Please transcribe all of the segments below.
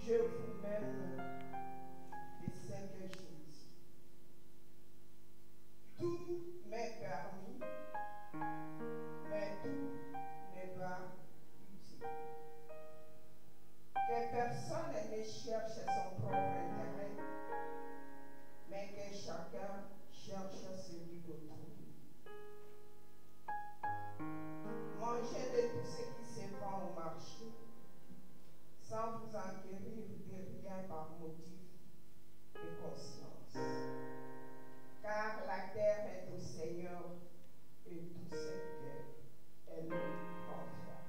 je vous mène les 5 choses. Tout m'est permis, mais tout n'est pas utile. Que personne ne cherche son propre intérêt, mais que chacun cherche celui d'autrui. Mangez de tout ce qui se vend au marché, sans vous enquérir de rien par motif de conscience. Car la terre est au Seigneur et tout ce qu'elle confère.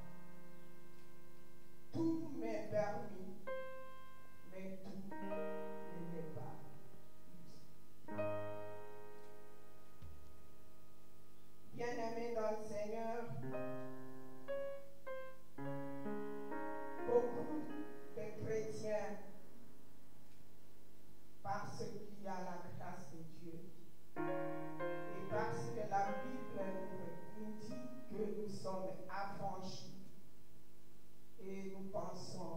Tout m'est permis, mais tout ne m'est pas utile. Bien-aimés dans le Seigneur, beaucoup de chrétiens, parce qu'il y a la grâce de Dieu et parce que la Bible nous dit que nous sommes affranchis et nous pensons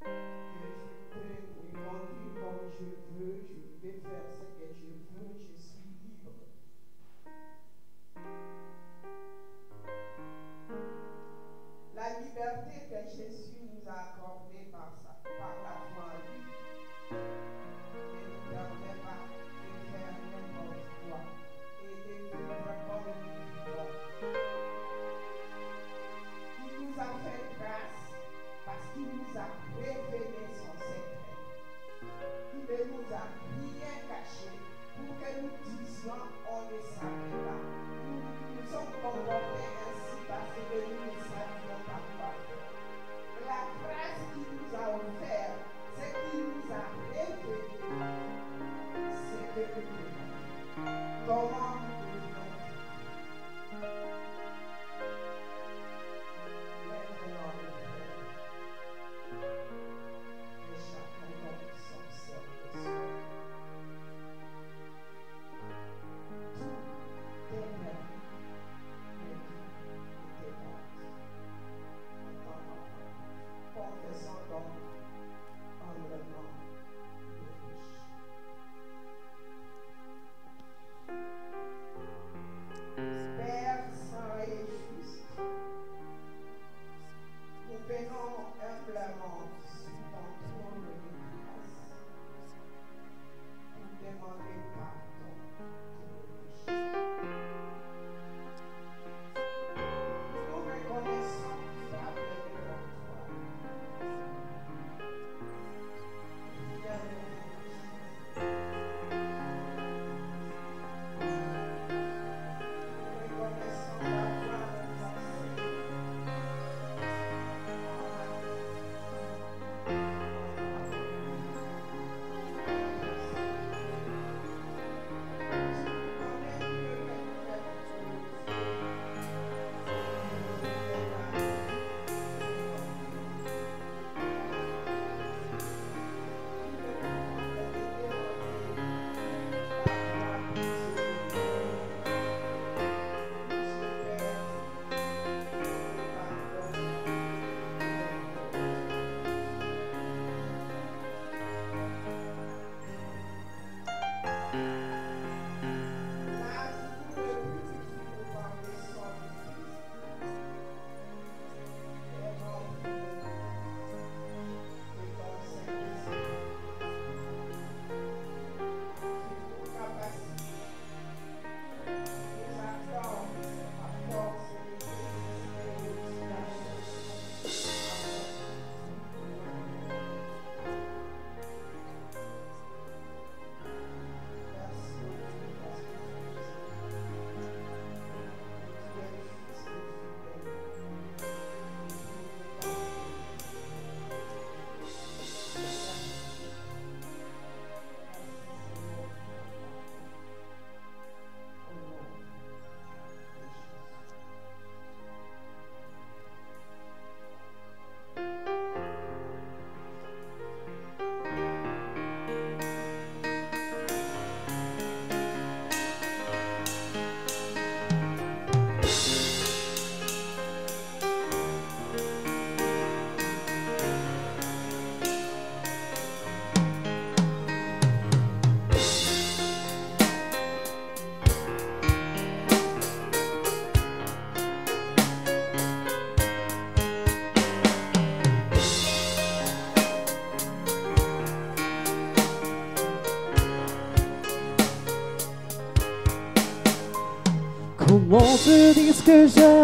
que je peux me conduire comme je veux, je peux faire ce que je veux, je suis libre. La liberté que Jésus nous a accordée par la foi en lui ne nous permet pas de faire n'importe quoi et de vivre comme nous voulons. Il nous a fait grâce parce qu'il nous a révélé son secret. Il ne nous a rien caché.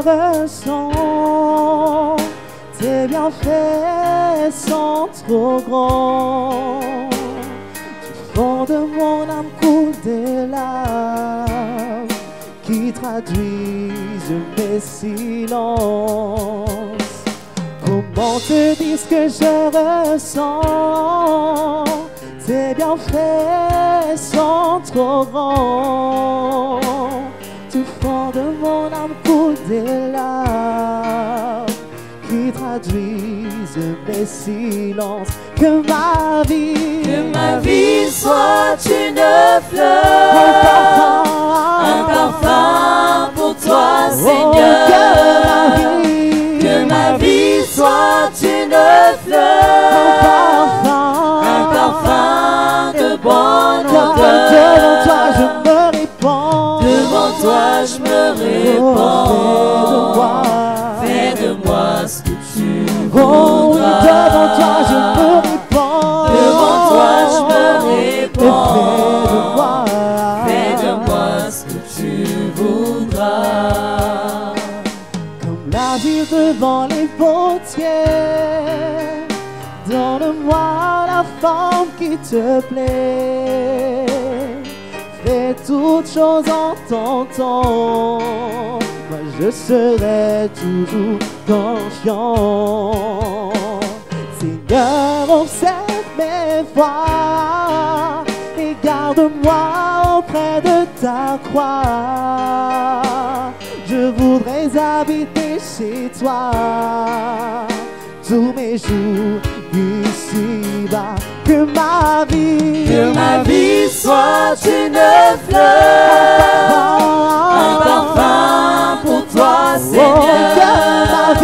ressens, tes bienfaits sont trop grands. Du fond de mon âme coulent des larmes qui traduisent mes silences. Comment te dire ce que je ressens? Tes bienfaits sont trop grands. Du fond de mon âme coulent des larmes qui traduisent mes silences. Que ma vie soit une fleur, un parfum pour toi, Seigneur. Que ma vie soit une fleur, un parfum de bonne odeur. Devant toi je me répands, devant toi je me répands. Fais de moi ce que tu voudras. Devant toi je me répands, devant toi je me répands. Fais de moi ce que tu voudras. Comme la vie devant les potiers, donne-moi la forme qui te plaît. Fais toutes choses en ton temps. Moi je serai toujours confiant. Seigneur, observe mes voies et garde-moi auprès de ta croix. Je voudrais habiter chez toi tous mes jours ici-bas. Que ma vie soit une fleur, un parfum pour toi, Seigneur.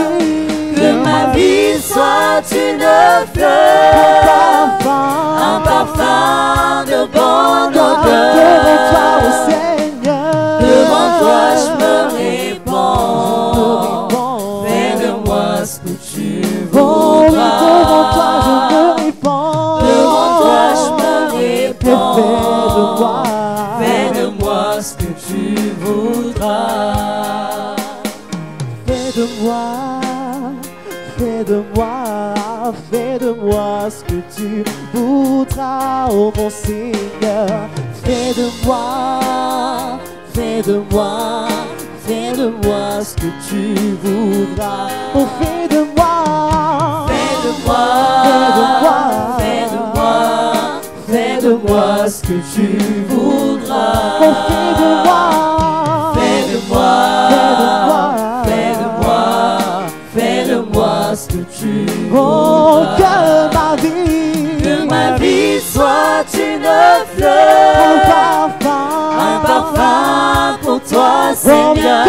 Que ma vie soit une fleur, un parfum de bonne odeur. Devant toi, oh Seigneur, devant toi je me répands. Fais de moi ce que tu voudras. Devant toi je me répands, devant toi je me répands. Fais de moi ce que tu voudras. Fais de moi ce que tu voudras, oh mon Seigneur. Fais de moi ce que tu voudras. Oh, fais de moi ce que tu voudras. Oh, fais de moi ce que tu voudras. Oh, que ma vie soit une fleur, un parfum pour toi, Seigneur.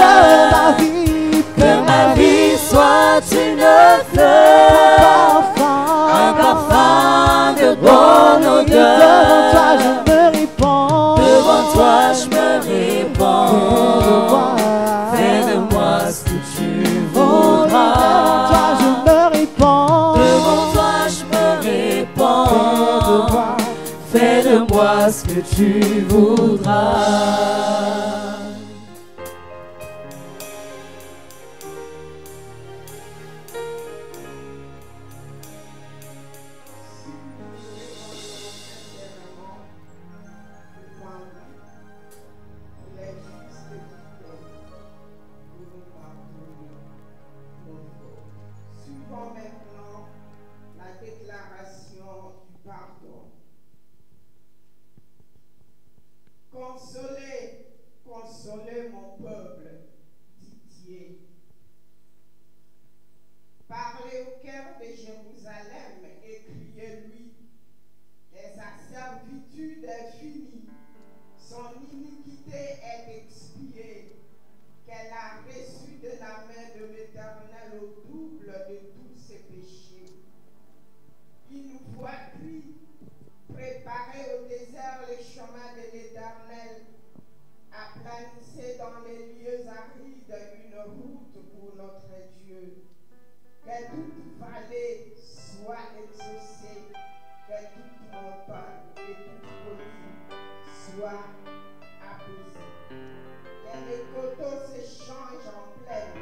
Que ma vie soit une fleur, un parfum de bonne odeur. Devant toi je me répands, devant toi je me répands. Fais de moi ce que tu voudras. Devant toi je me répands. Fais de moi ce que tu voudras. Suivons maintenant la déclaration du pardon. Consolez, consolez mon peuple, dit-il. Parlez au cœur de Jérusalem et criez-lui. Sa servitude est finie, son iniquité est expiée, qu'elle a reçu de la main de l'Éternel au double de tous ses péchés. Une voix crie, préparez au désert les chemins de l'Éternel, aplanissez dans les lieux arides une route pour notre Dieu. Que toute vallée soit exaucée, que toute montagne et toute colline soient apaisées. Que les coteaux se changent en plaine,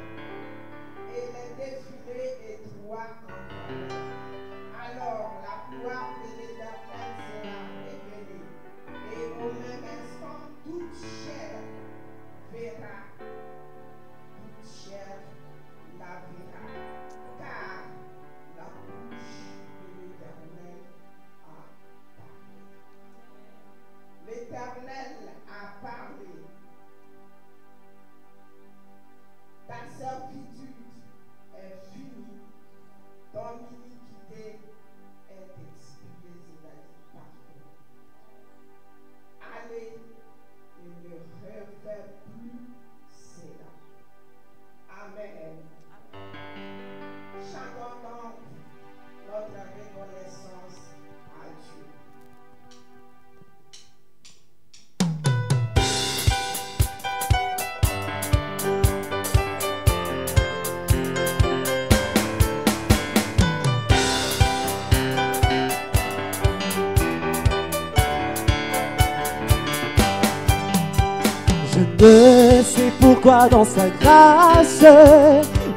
ne sais pourquoi dans sa grâce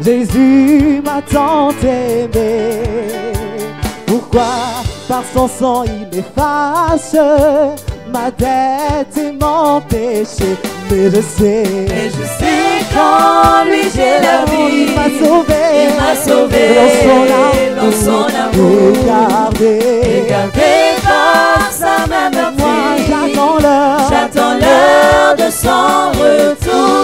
Jésus m'a tant aimé. Pourquoi par son sang il efface ma dette et mon péché. Mais je sais qu'en lui j'ai la vie. Il m'a sauvé dans son amour, et gardé par sa main meurtrie. Moi j'attends l'heure de son retour.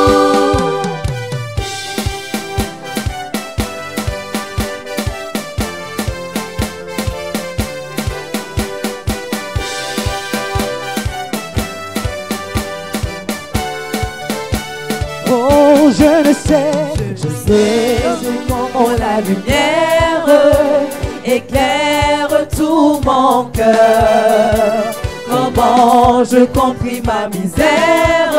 Oh, je sais comment la lumière éclaire tout mon cœur. Comment je compris ma misère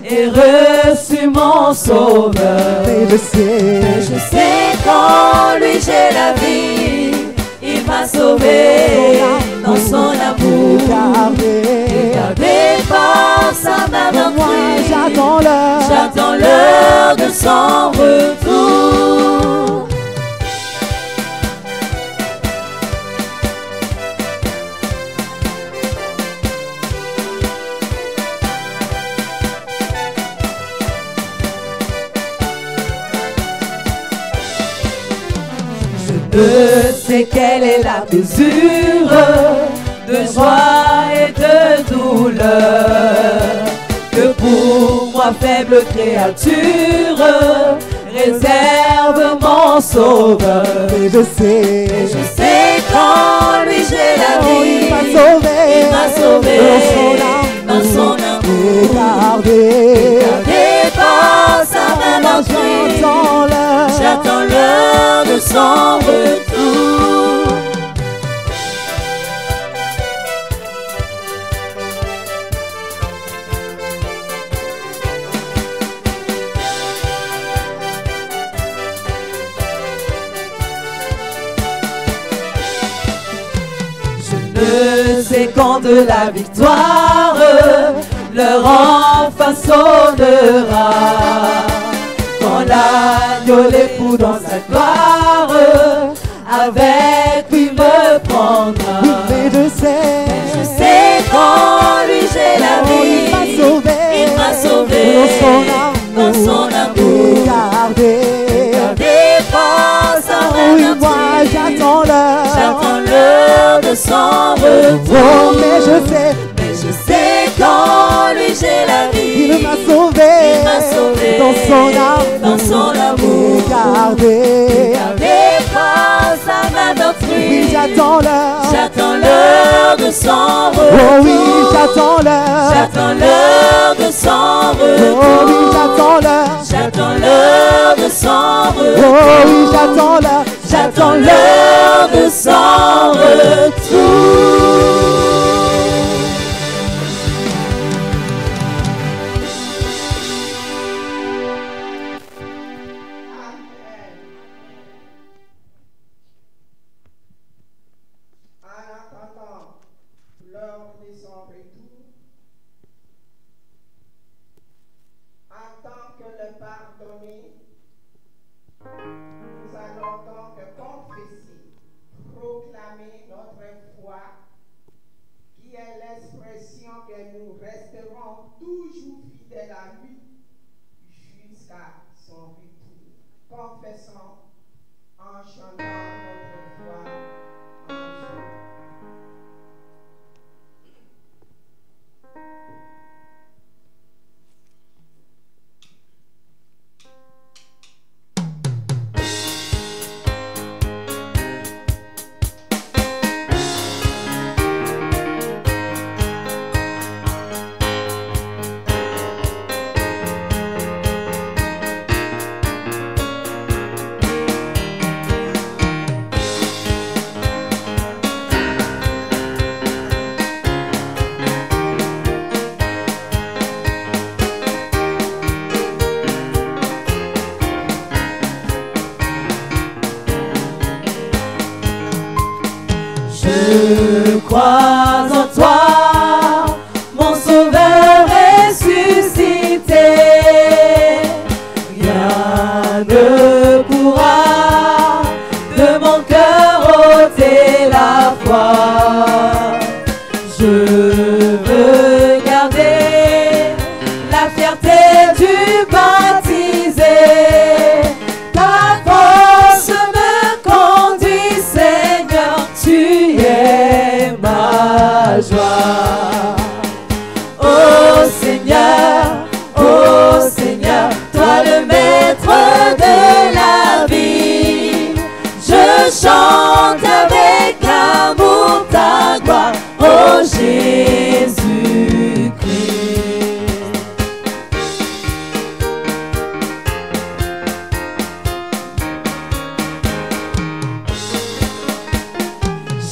et reçu mon sauveur. Mais je sais qu'en lui j'ai la vie. Il m'a sauvé dans son amour, gardé par sa main meurtrie. J'attends l'heure de son retour. Je sais quelle est la mesure de joie et de douleur que pour moi faible créature réserve mon sauveur. Et je sais qu'en lui j'ai la vie. Il m'a sauvé dans son amour, gardé par sa main meurtrie. J'attends l'heure de son retour. Je ne sais quand de la victoire leur enfin sonnera. Quand l'agneau l'époux dans sa gloire avec lui me prendra. Mais je sais qu'en lui j'ai la vie. Il m'a sauvé dans son amour, gardé par sa main meurtrie. J'attends l'heure de son retour. Mais je sais qu'en lui j'ai la vie. Il m'a sauvé dans son amour, gardé par sa main meurtrie. Oui, j'attends l'heure de son retour. Oh oui, j'attends l'heure de son retour. Oh oui, j'attends l'heure de son retour. Oh oui, j'attends l'heure de son retour. Nous resterons toujours fidèles à lui jusqu'à son retour. Confessons en chantant notre foi en Dieu. Je crois en toi, mon sauveur ressuscité. ne pourra de mon cœur ôter la foi. Je veux garder la fierté du baptisé. Ta force me conduit, Seigneur, tu es ma joie. Oh Seigneur, toi le maître de la vie, je chante avec amour ta gloire, oh Jésus-Christ.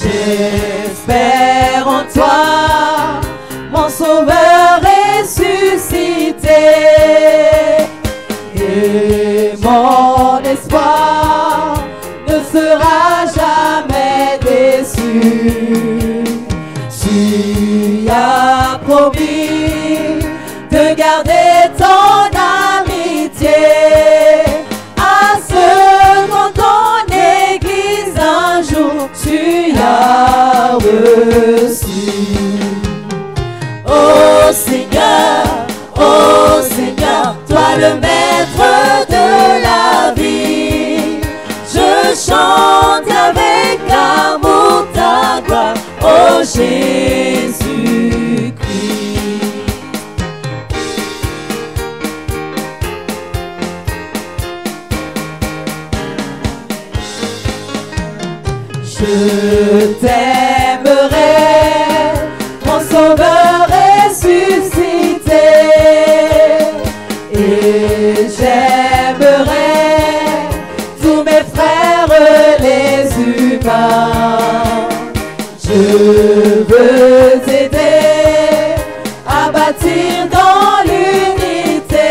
J'espère en toi, mon Sauveur ressuscité, et mon espoir ne sera jamais déçu. Tu as promis de garder ton amitié à ceux dont ton Église un jour tu as reçu. Oh Seigneur, toi le maître de la vie, je chante avec amour ta gloire, oh Jésus-Christ. Je t'aimerai, mon Sauveur ressuscité, et j'aimerai tous mes frères les humains. Je veux t'aider à bâtir dans l'unité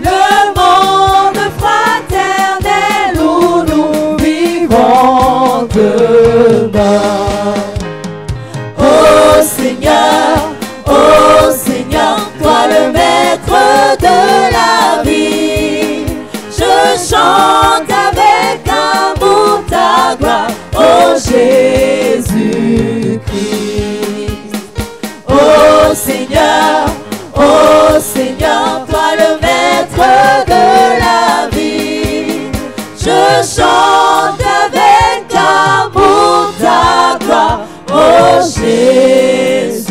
le monde fraternel où nous vivons demain. Oh Seigneur, toi le maître de la vie, je chante avec amour ta gloire, oh Jésus-Christ. Oh Seigneur, toi le maître de la vie, je chante avec amour ta gloire, oh Jésus-Christ.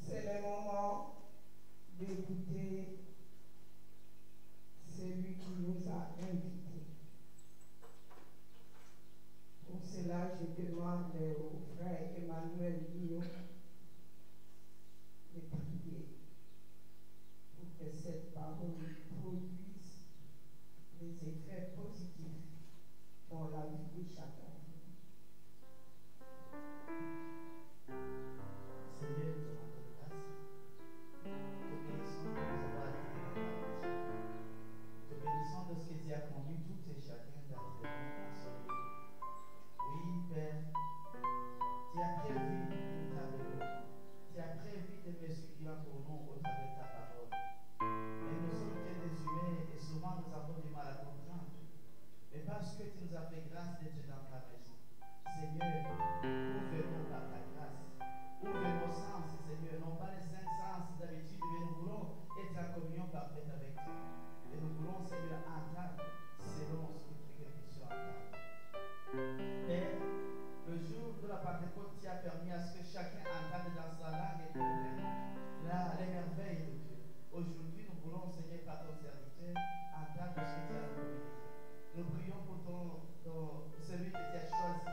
C'est le moment d'écouter celui qui nous a invités. Pour cela, je demande au frère Emmanuel Guillaume de prier pour que cette parole produise des effets positifs dans la vie de chacun. Seigneur, nous avons de grâce. Te bénissons de nous avoir accueillis dans ta maison. Te bénissons de ce que tu as conduit tout et chacun d'entre nous ensemble. Oui, Père, tu as prévu une table d'eau. Tu as prévu des messieurs pour nous au travers de ta parole. Mais nous sommes que des humains et souvent nous avons du mal à comprendre. Mais parce que tu nous as fait grâce d'être dans ta maison, Seigneur, ouvre-nous par ta grâce. Ouvre nos sens, Seigneur, non pas les 5 sens d'habitude, mais nous voulons être en communion parfaite avec toi. Et nous voulons, Seigneur, entendre selon ce que tu veux que nous puissions entendre. Père, le jour de la Pentecôte, tu as permis à ce que chacun entende dans sa langue et les merveilles de Dieu. Aujourd'hui, nous voulons, Seigneur, par ton serviteur, entendre ce que tu as communiqué. Nous prions pour celui que tu as choisi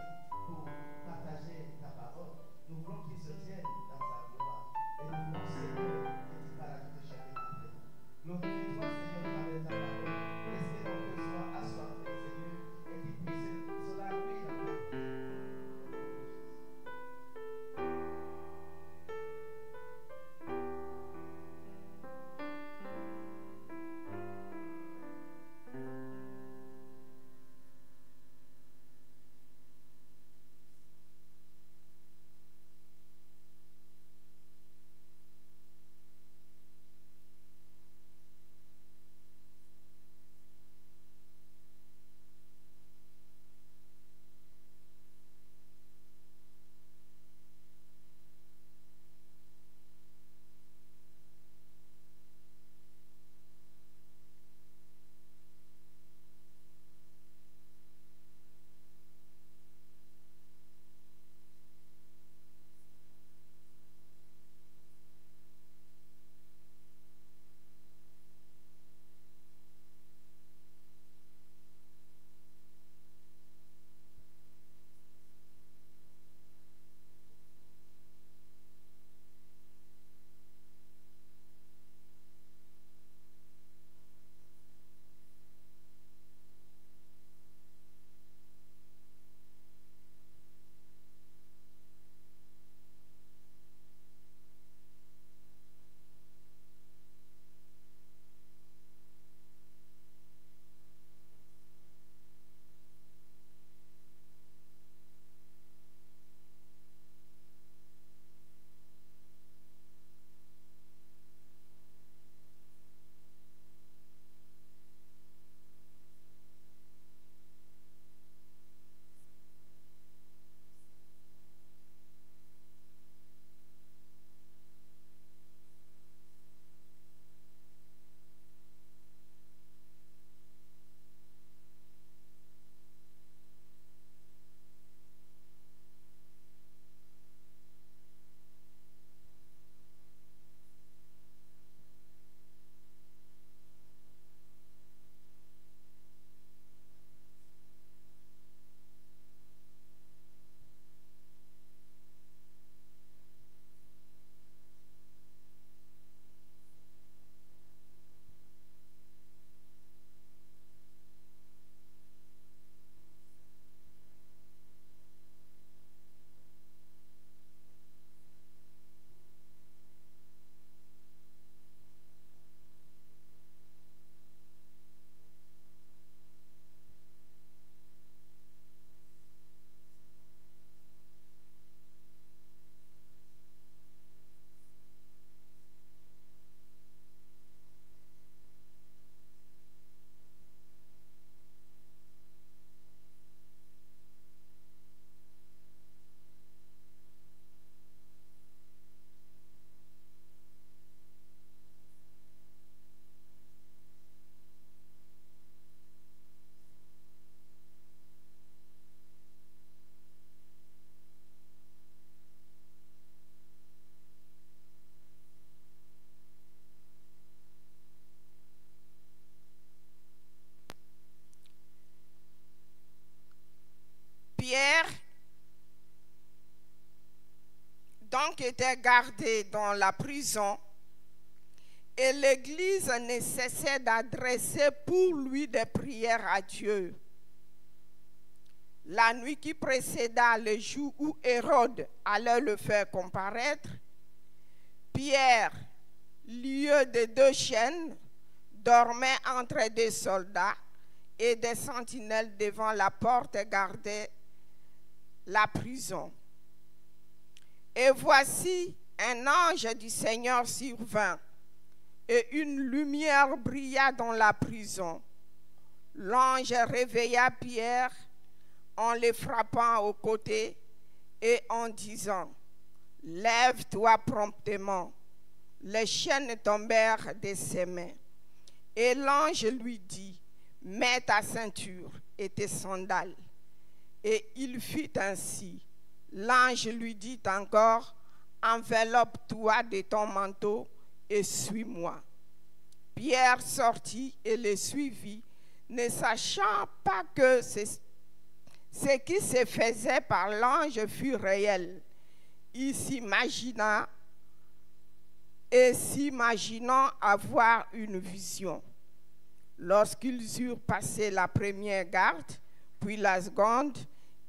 donc était gardé dans la prison et l'Église ne cessait d'adresser pour lui des prières à Dieu. La nuit qui précéda le jour où Hérode allait le faire comparaître, Pierre, lieu de 2 chaînes, dormait entre des soldats et des sentinelles devant la porte et gardait la prison. Et voici, un ange du Seigneur survint, et une lumière brilla dans la prison. L'ange réveilla Pierre en le frappant au côté et en disant, « Lève-toi promptement. » Les chaînes tombèrent de ses mains. Et l'ange lui dit, « Mets ta ceinture et tes sandales. » Et il fit ainsi. L'ange lui dit encore, « Enveloppe-toi de ton manteau et suis-moi. » Pierre sortit et le suivit, ne sachant pas que ce qui se faisait par l'ange fut réel. Il s'imaginant avoir une vision. Lorsqu'ils eurent passé la première garde, puis la seconde,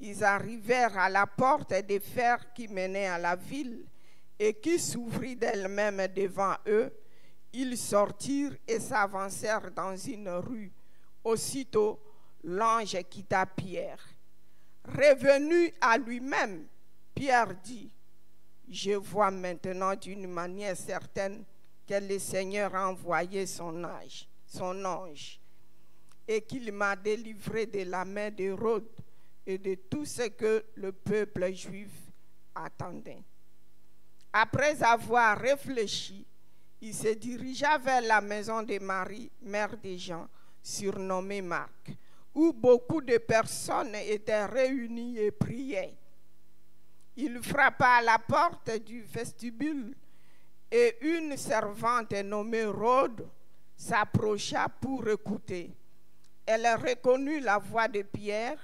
ils arrivèrent à la porte de fer qui menait à la ville et qui s'ouvrit d'elle-même devant eux. Ils sortirent et s'avancèrent dans une rue. Aussitôt, l'ange quitta Pierre. Revenu à lui-même, Pierre dit, « Je vois maintenant d'une manière certaine que le Seigneur a envoyé son ange et qu'il m'a délivré de la main d'Hérode et de tout ce que le peuple juif attendait. » Après avoir réfléchi, il se dirigea vers la maison de Marie, mère de Jean, surnommée Marc, où beaucoup de personnes étaient réunies et priaient. Il frappa à la porte du vestibule et une servante nommée Rhode s'approcha pour écouter. Elle reconnut la voix de Pierre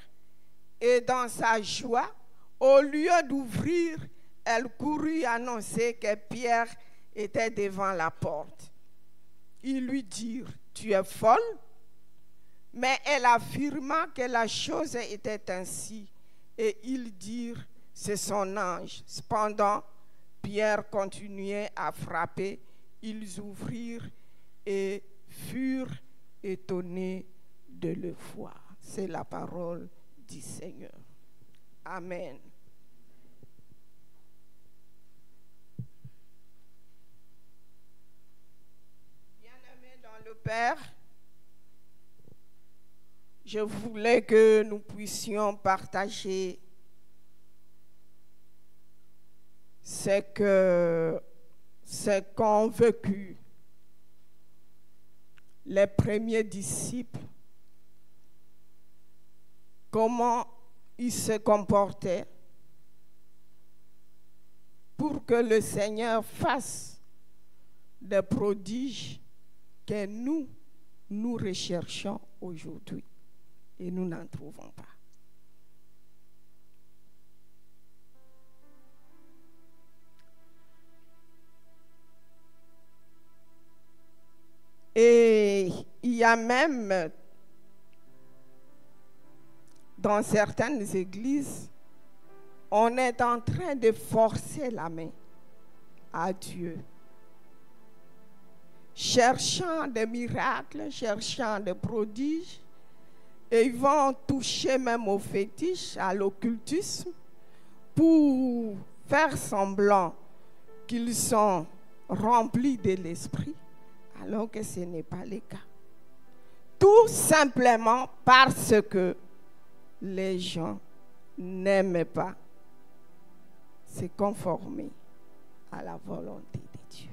et dans sa joie, au lieu d'ouvrir, elle courut annoncer que Pierre était devant la porte. Ils lui dirent, « Tu es folle ?» Mais elle affirma que la chose était ainsi. Et ils dirent, « C'est son ange. » Cependant, Pierre continuait à frapper. Ils ouvrirent et furent étonnés de le voir. C'est la parole du Seigneur. Amen. Bien-aimés dans le Père, je voulais que nous puissions partager ce qu'ont vécu les premiers disciples, comment ils se comportaient pour que le Seigneur fasse des prodiges que nous recherchons aujourd'hui et nous n'en trouvons pas. Et il y a même dans certaines églises, on est en train de forcer la main à Dieu, cherchant des miracles, cherchant des prodiges, et ils vont toucher même au fétiche, à l'occultisme, pour faire semblant qu'ils sont remplis de l'esprit, alors que ce n'est pas le cas. Tout simplement parce que les gens n'aiment pas se conformer à la volonté de Dieu.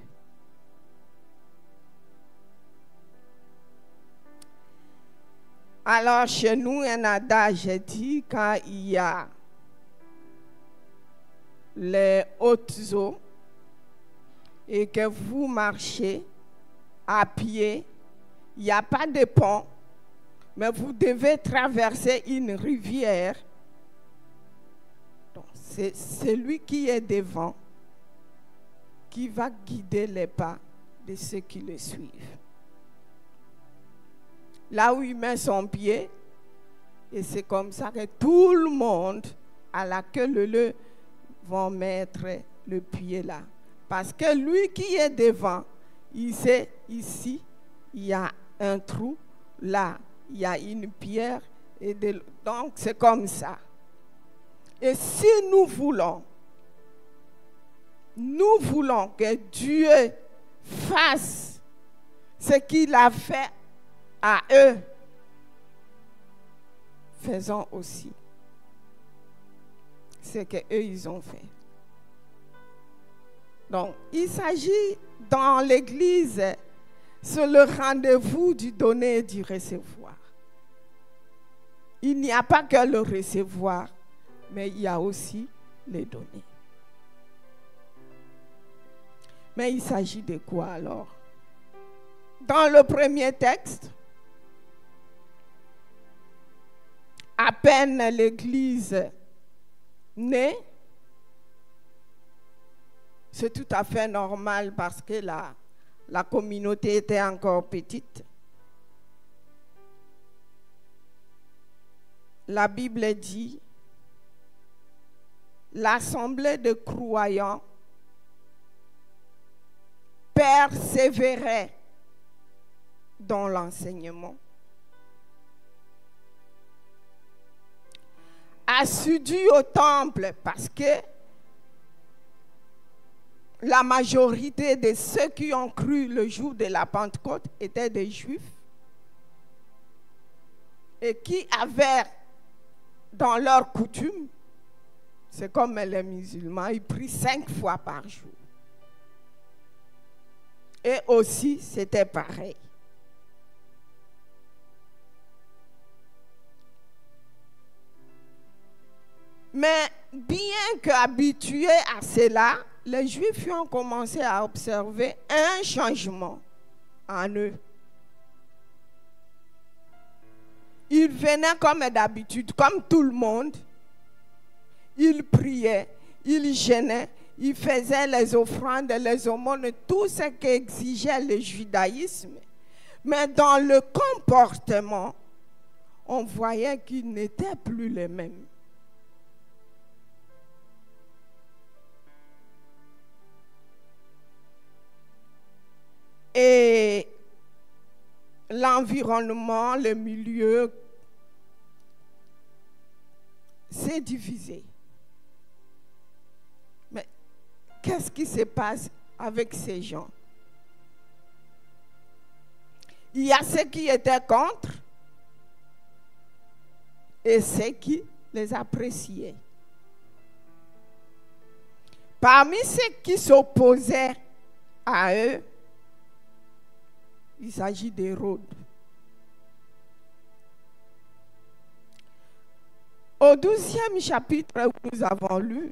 Alors, chez nous, un adage dit, quand il y a les hautes eaux et que vous marchez à pied, il n'y a pas de pont, mais vous devez traverser une rivière. Donc, c'est celui qui est devant qui va guider les pas de ceux qui le suivent. Là où il met son pied, et c'est comme ça que tout le monde à la queue leu vont mettre le pied là. Parce que lui qui est devant, il sait ici, il y a un trou, là, il y a une pierre, donc c'est comme ça. Et si nous voulons que Dieu fasse ce qu'il a fait à eux, faisons aussi ce qu'eux ils ont fait. Donc, il s'agit dans l'Église, c'est le rendez-vous du donner et du recevoir. Il n'y a pas que le recevoir, mais il y a aussi le donner. Mais il s'agit de quoi alors? Dans le premier texte, à peine l'Église née, c'est tout à fait normal parce que la communauté était encore petite. La Bible dit, l'assemblée de croyants persévérait dans l'enseignement, assidus au temple, parce que la majorité de ceux qui ont cru le jour de la Pentecôte étaient des Juifs et qui avaient dans leur coutume, c'est comme les musulmans, ils prient 5 fois par jour. Et aussi, c'était pareil. Mais bien qu'habitués à cela, les Juifs ont commencé à observer un changement en eux. Ils venaient comme d'habitude, comme tout le monde. Ils priaient, ils jeûnaient, ils faisaient les offrandes, les aumônes, tout ce qu'exigeait le judaïsme. Mais dans le comportement, on voyait qu'ils n'étaient plus les mêmes. Et l'environnement, le milieu, s'est divisé. Mais qu'est-ce qui se passe avec ces gens? Il y a ceux qui étaient contre et ceux qui les appréciaient. Parmi ceux qui s'opposaient à eux, il s'agit d'Hérode. Au 12e chapitre où nous avons lu,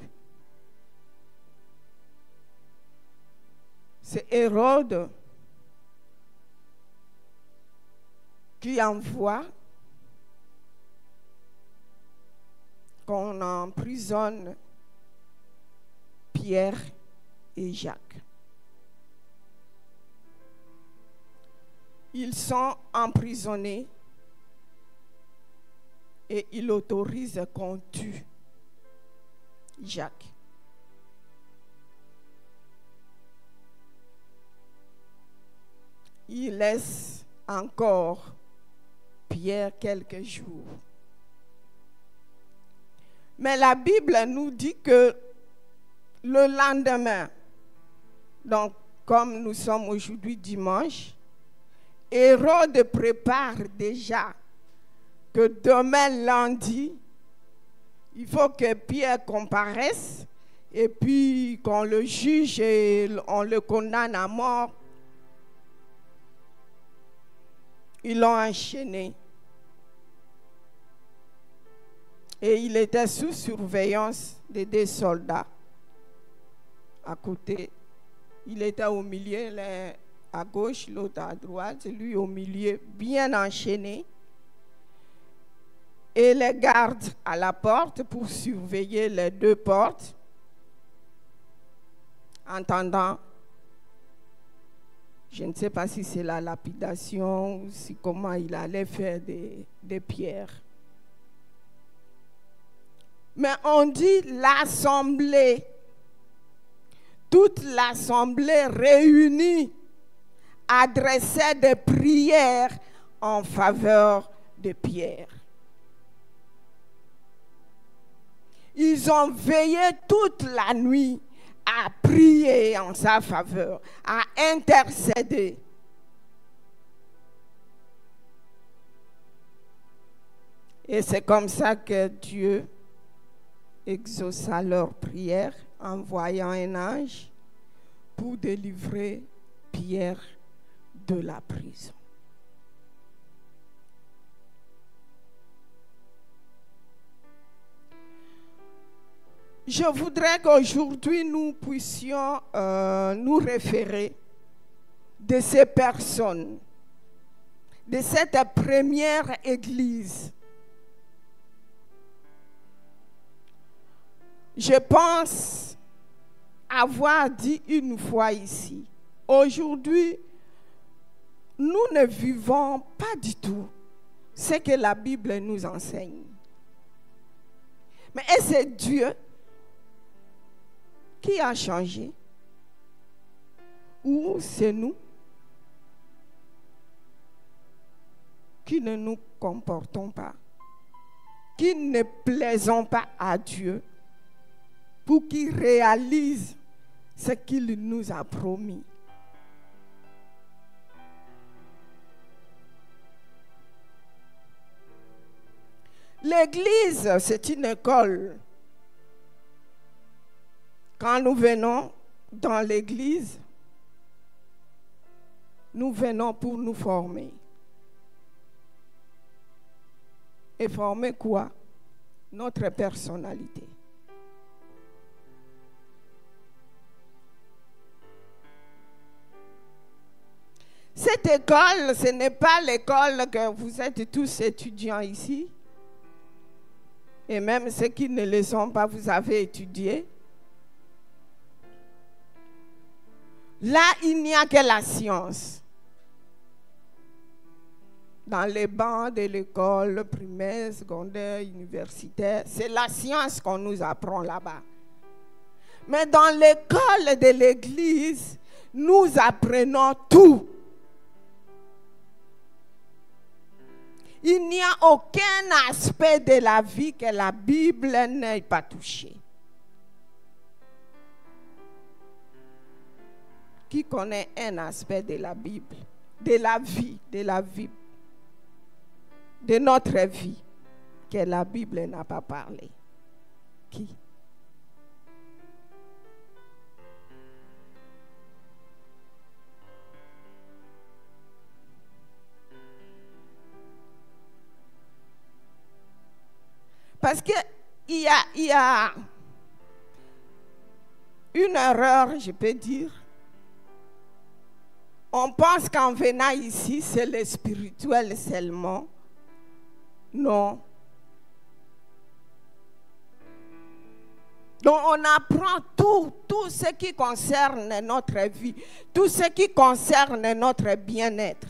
c'est Hérode qui envoie qu'on emprisonne Pierre et Jacques. Ils sont emprisonnés et il autorise qu'on tue Jacques. Il laisse encore Pierre quelques jours. Mais la Bible nous dit que le lendemain, donc comme nous sommes aujourd'hui dimanche, Hérode prépare déjà que demain lundi, il faut que Pierre comparaisse et puis qu'on le juge et on le condamne à mort. Ils l'ont enchaîné. Et il était sous surveillance de 2 soldats à côté. Il était au milieu, l'un à gauche, l'autre à droite, lui au milieu, bien enchaîné. Et les gardes à la porte pour surveiller les 2 portes, entendant Je ne sais pas si c'est la lapidation ou si comment il allait faire des pierres. Mais on dit l'assemblée, toute l'assemblée réunie adressait des prières en faveur de Pierre. Ils ont veillé toute la nuit à prier en sa faveur, à intercéder. Et c'est comme ça que Dieu exauça leur prière, envoyant un ange pour délivrer Pierre de la prison. Je voudrais qu'aujourd'hui nous puissions nous référer de ces personnes, de cette première église. Je pense avoir dit une fois ici, aujourd'hui, nous ne vivons pas du tout ce que la Bible nous enseigne. Mais est-ce Dieu qui a changé? Ou c'est nous qui ne nous comportons pas, qui ne plaisons pas à Dieu pour qu'il réalise ce qu'il nous a promis? L'église, c'est une école. Quand nous venons dans l'église, nous venons pour nous former. Et former quoi? Notre personnalité. Cette école, ce n'est pas l'école que vous êtes tous étudiants ici. Et même ceux qui ne le sont pas, vous avez étudié. Là, il n'y a que la science. Dans les bancs de l'école primaire, secondaire, universitaire, c'est la science qu'on nous apprend là-bas. Mais dans l'école de l'église, nous apprenons tout. Il n'y a aucun aspect de la vie que la Bible n'ait pas touché. Qui connaît un aspect de la Bible, de la vie, de notre vie, que la Bible n'a pas parlé? Qui? Parce qu'il y a une erreur, je peux dire. On pense qu'en venant ici, c'est le spirituel seulement. Non. Donc on apprend tout ce qui concerne notre vie, tout ce qui concerne notre bien-être.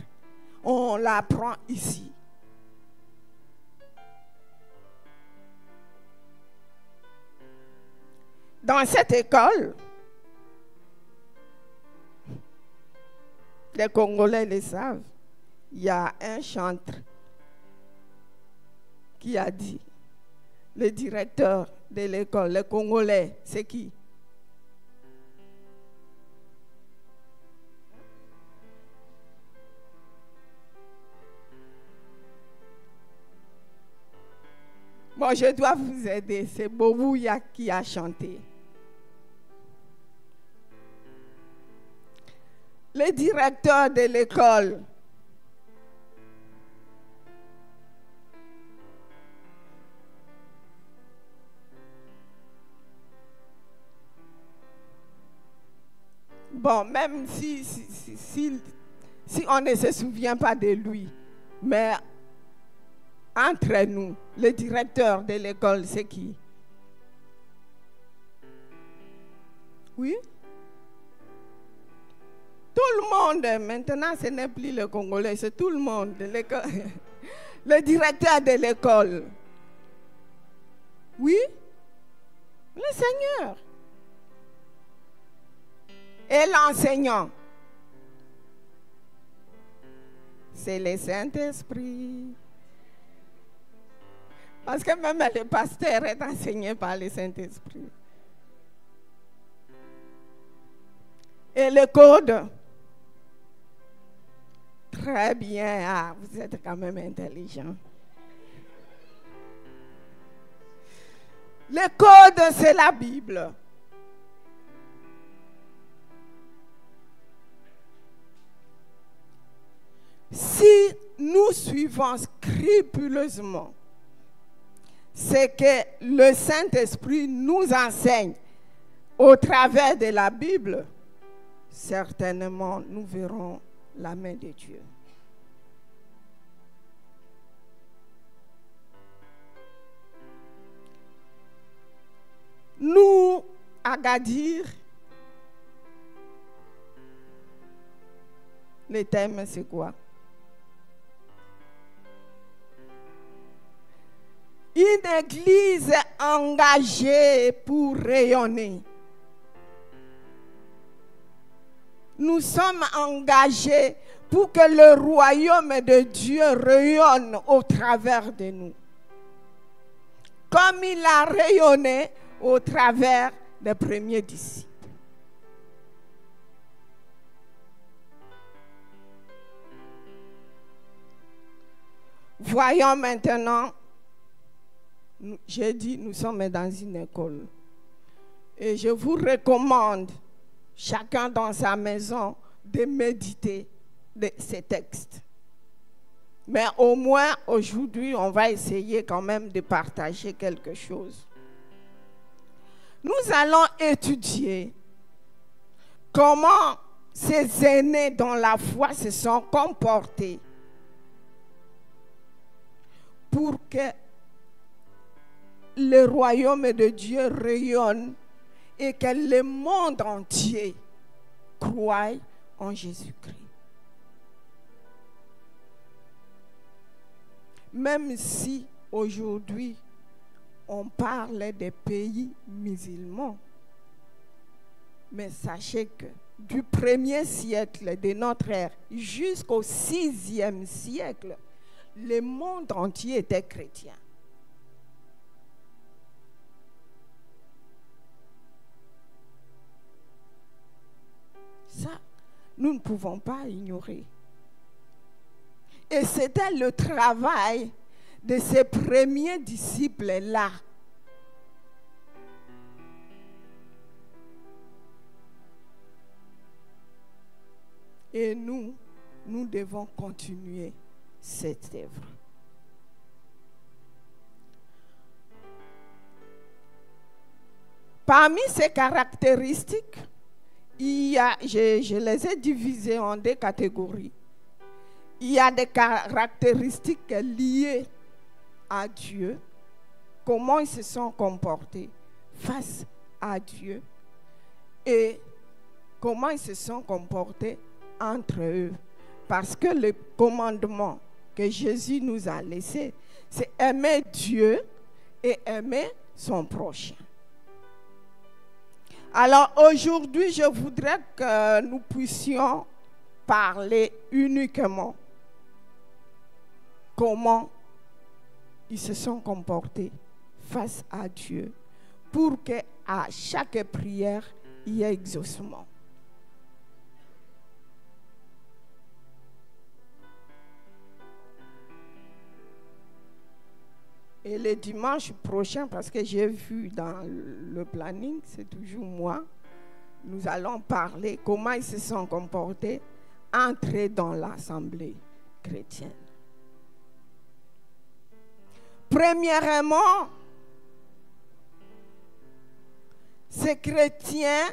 On l'apprend ici. Dans cette école, les Congolais le savent, il y a un chantre qui a dit, le directeur de l'école, les Congolais, c'est qui? Bon, je dois vous aider, c'est Bobouya qui a chanté. Le directeur de l'école, bon, même si on ne se souvient pas de lui, mais entre nous, le directeur de l'école, c'est qui? Oui? Tout le monde, maintenant ce n'est plus le Congolais, c'est tout le monde. Le directeur de l'école. Oui, le Seigneur. Et l'enseignant, c'est le Saint-Esprit. Parce que même le pasteur est enseigné par le Saint-Esprit. Et le code, très bien. Ah, vous êtes quand même intelligent. Le code, c'est la Bible. Si nous suivons scrupuleusement ce que le Saint-Esprit nous enseigne au travers de la Bible, certainement nous verrons la main de Dieu. Nous, à Gadir, le thème c'est quoi? Une église engagée pour rayonner. Nous sommes engagés pour que le royaume de Dieu rayonne au travers de nous. Comme il a rayonné au travers des premiers disciples. Voyons maintenant, j'ai dit, nous sommes dans une école. Et je vous recommande, chacun dans sa maison, de méditer ces textes. Mais au moins, aujourd'hui, on va essayer quand même de partager quelque chose. Nous allons étudier comment ces aînés dans la foi se sont comportés pour que le royaume de Dieu rayonne et que le monde entier croie en Jésus-Christ. Même si aujourd'hui on parle des pays musulmans, mais sachez que du 1er siècle de notre ère jusqu'au 6e siècle, le monde entier était chrétien. Ça, nous ne pouvons pas ignorer. Et c'était le travail de ces premiers disciples-là. Et nous devons continuer cette œuvre. Parmi ces caractéristiques, je les ai divisées en deux catégories. Il y a des caractéristiques liées à Dieu, comment ils se sont comportés face à Dieu et comment ils se sont comportés entre eux. Parce que le commandement que Jésus nous a laissé, c'est aimer Dieu et aimer son prochain. Alors aujourd'hui, je voudrais que nous puissions parler uniquement comment ils se sont comportés face à Dieu pour qu'à chaque prière, il y ait exaucement. Et le dimanche prochain, parce que j'ai vu dans le planning, c'est toujours moi, nous allons parler comment ils se sont comportés, entrer dans l'assemblée chrétienne. Premièrement, ces chrétiens,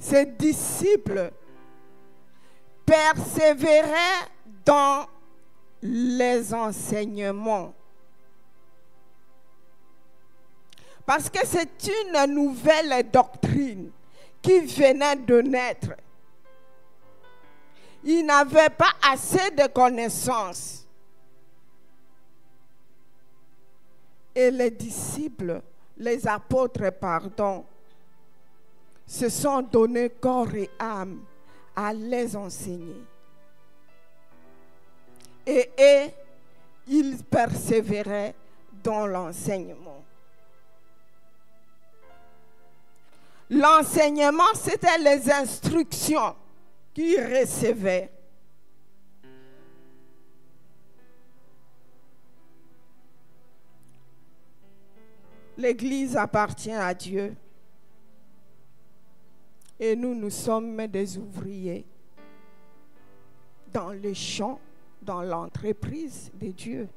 ces disciples, persévéraient dans les enseignements. Parce que c'est une nouvelle doctrine qui venait de naître Ils n'avaient pas assez de connaissances. Et les disciples, les apôtres, pardon, se sont donnés corps et âme à les enseigner. Et ils persévéraient dans l'enseignement. L'enseignement, c'était les instructions qu'ils recevaient. L'Église appartient à Dieu. Et nous sommes des ouvriers dans le champ, dans l'entreprise de Dieu.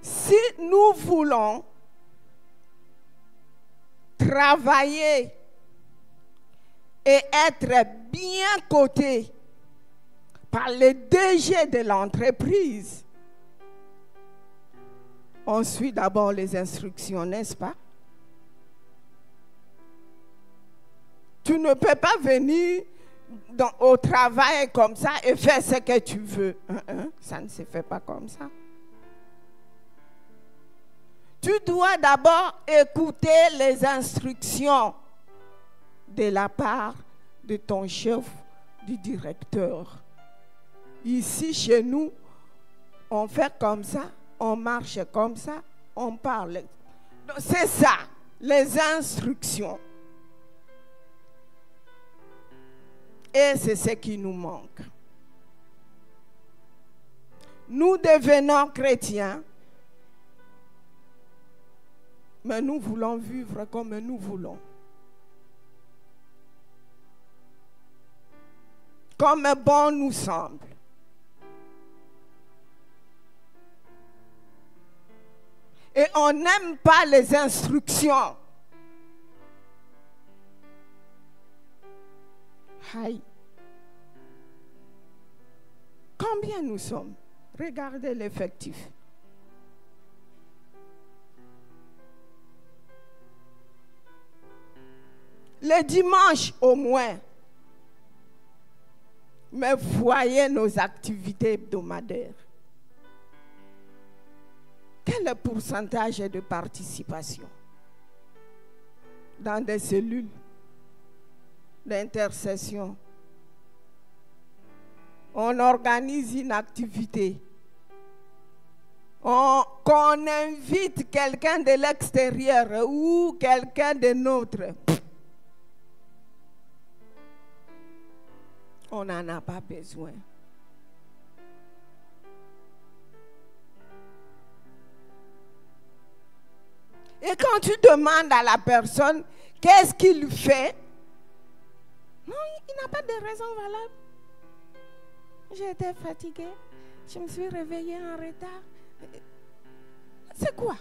Si nous voulons travailler et être bien cotés par le DG de l'entreprise, on suit d'abord les instructions, n'est-ce pas? Tu ne peux pas venir au travail comme ça et faire ce que tu veux. Ça ne se fait pas comme ça. Tu dois d'abord écouter les instructions de la part de ton chef, du directeur. Ici, chez nous, on fait comme ça, on marche comme ça, on parle. C'est ça, les instructions. Et c'est ce qui nous manque. Nous devenons chrétiens, mais nous voulons vivre comme nous voulons. Comme bon nous semble. Et on n'aime pas les instructions. Aïe. Combien nous sommes? Regardez l'effectif. Le dimanche au moins. Mais voyez nos activités hebdomadaires. Quel est le pourcentage de participation dans des cellules d'intercession? On organise une activité. Qu'on invite quelqu'un de l'extérieur ou quelqu'un de notre. On n'en a pas besoin. Et quand tu demandes à la personne qu'est-ce qu'il fait, non, il n'a pas de raison valable. J'étais fatiguée, je me suis réveillée en retard. C'est quoi?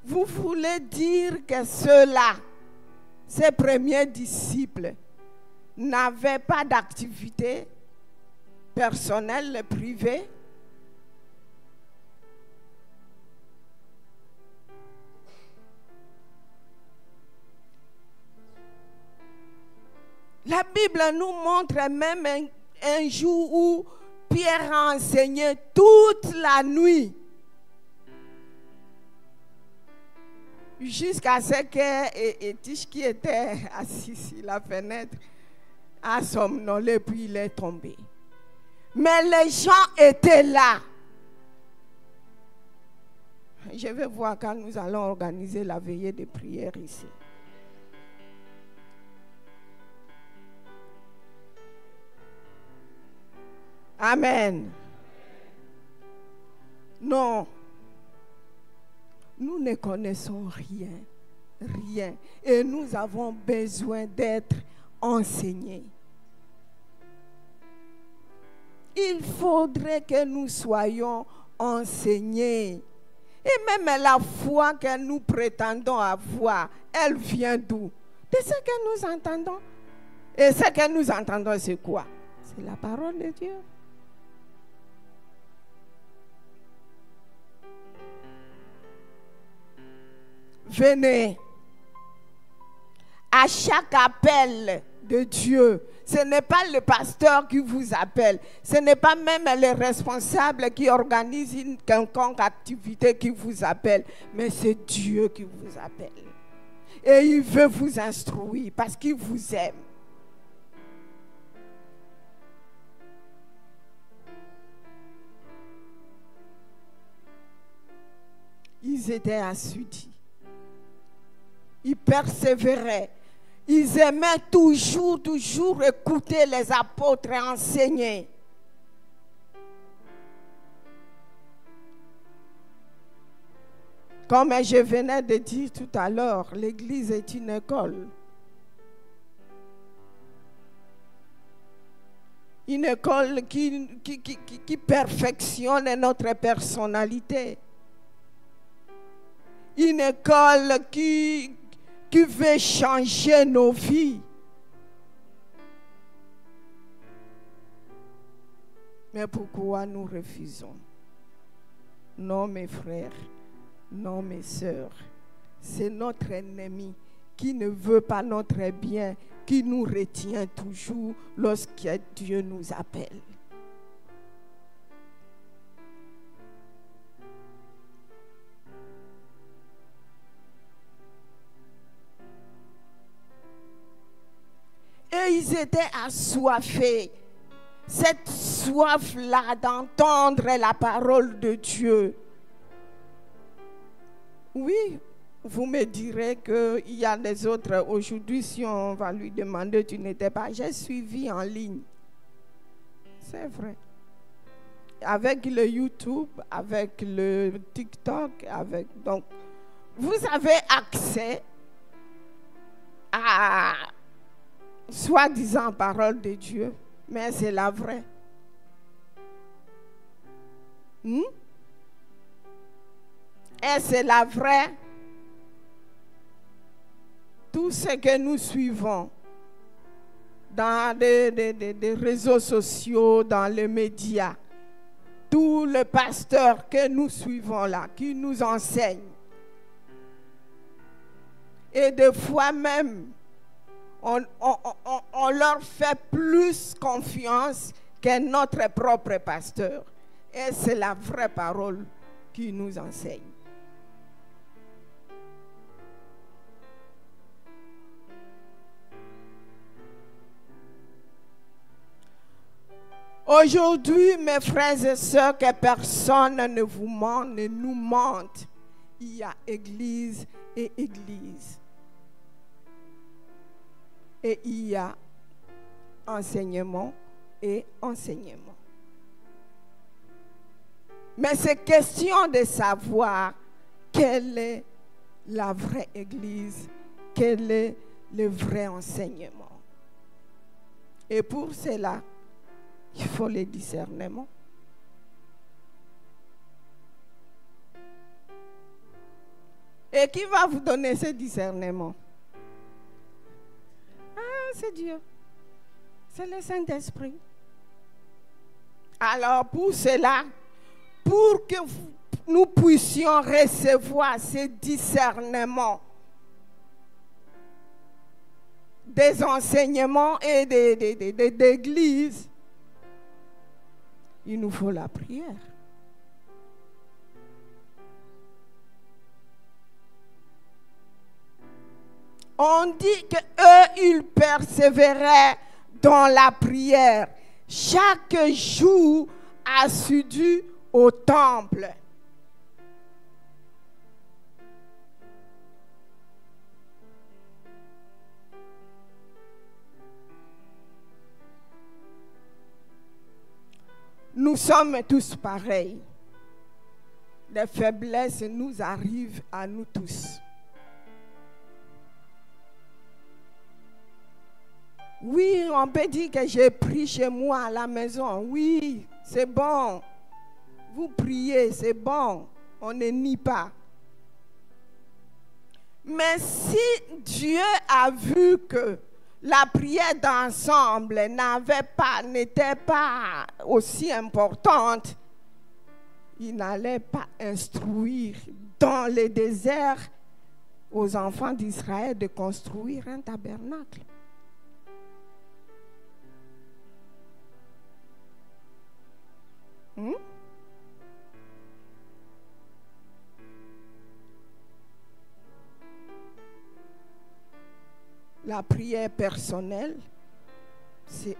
Vous voulez dire que ceux-là, ces premiers disciples, n'avaient pas d'activité personnelle, privée? La Bible nous montre même un jour où Pierre a enseigné toute la nuit. Jusqu'à ce que Étiche, qui était assis sur la fenêtre, a somnolé, puis il est tombé. Mais les gens étaient là. Je vais voir quand nous allons organiser la veillée de prière ici. Amen. Non. Nous ne connaissons rien. Rien. Et nous avons besoin d'être enseignés. Il faudrait que nous soyons enseignés. Et même la foi que nous prétendons avoir, elle vient d'où? De ce que nous entendons. Et ce que nous entendons, c'est quoi? C'est la parole de Dieu. venez. À chaque appel de Dieu, ce n'est pas le pasteur qui vous appelle, ce n'est pas même les responsables qui organisent une quelconque activité qui vous appelle, mais c'est Dieu qui vous appelle. Et il veut vous instruire parce qu'il vous aime. Ils étaient assidus. Ils persévéraient. Ils aimaient toujours écouter les apôtres et enseigner. Comme je venais de dire tout à l'heure, l'Église est une école. Une école qui perfectionne notre personnalité. Une école qui veut changer nos vies. Mais pourquoi nous refusons? Non, mes frères, non, mes sœurs, c'est notre ennemi qui ne veut pas notre bien, qui nous retient toujours lorsque Dieu nous appelle. Et ils étaient assoiffés. Cette soif-là d'entendre la parole de Dieu. Oui, vous me direz qu'il y a des autres. Aujourd'hui, si on va lui demander, tu n'étais pas. J'ai suivi en ligne. C'est vrai. Avec le YouTube, avec le TikTok, donc, vous avez accès à soi-disant parole de Dieu, mais c'est la vraie. Et c'est la vraie. Tout ce que nous suivons dans des réseaux sociaux, dans les médias, tout le pasteur que nous suivons là, qui nous enseigne. Et des fois même, on leur fait plus confiance que notre propre pasteur. Et c'est la vraie parole qui nous enseigne. Aujourd'hui, mes frères et sœurs, que personne ne vous mente, ne nous mente. Il y a église et église. Et il y a enseignement et enseignement. Mais c'est question de savoir quelle est la vraie église, quel est le vrai enseignement. Et pour cela, il faut le discernement. Et qui va vous donner ce discernement? C'est Dieu. C'est le Saint-Esprit. Alors pour cela, pour que nous puissions recevoir ce discernement des enseignements et d'église, il nous faut la prière. On dit qu'eux, ils persévéraient dans la prière, chaque jour assidus au temple. Nous sommes tous pareils. Les faiblesses nous arrivent à nous tous. Oui, on peut dire que j'ai pris chez moi à la maison. Oui, c'est bon. Vous priez, c'est bon. On ne nie pas. Mais si Dieu a vu que la prière d'ensemble n'était pas aussi importante, il n'allait pas instruire dans le désert aux enfants d'Israël de construire un tabernacle. La prière personnelle, c'est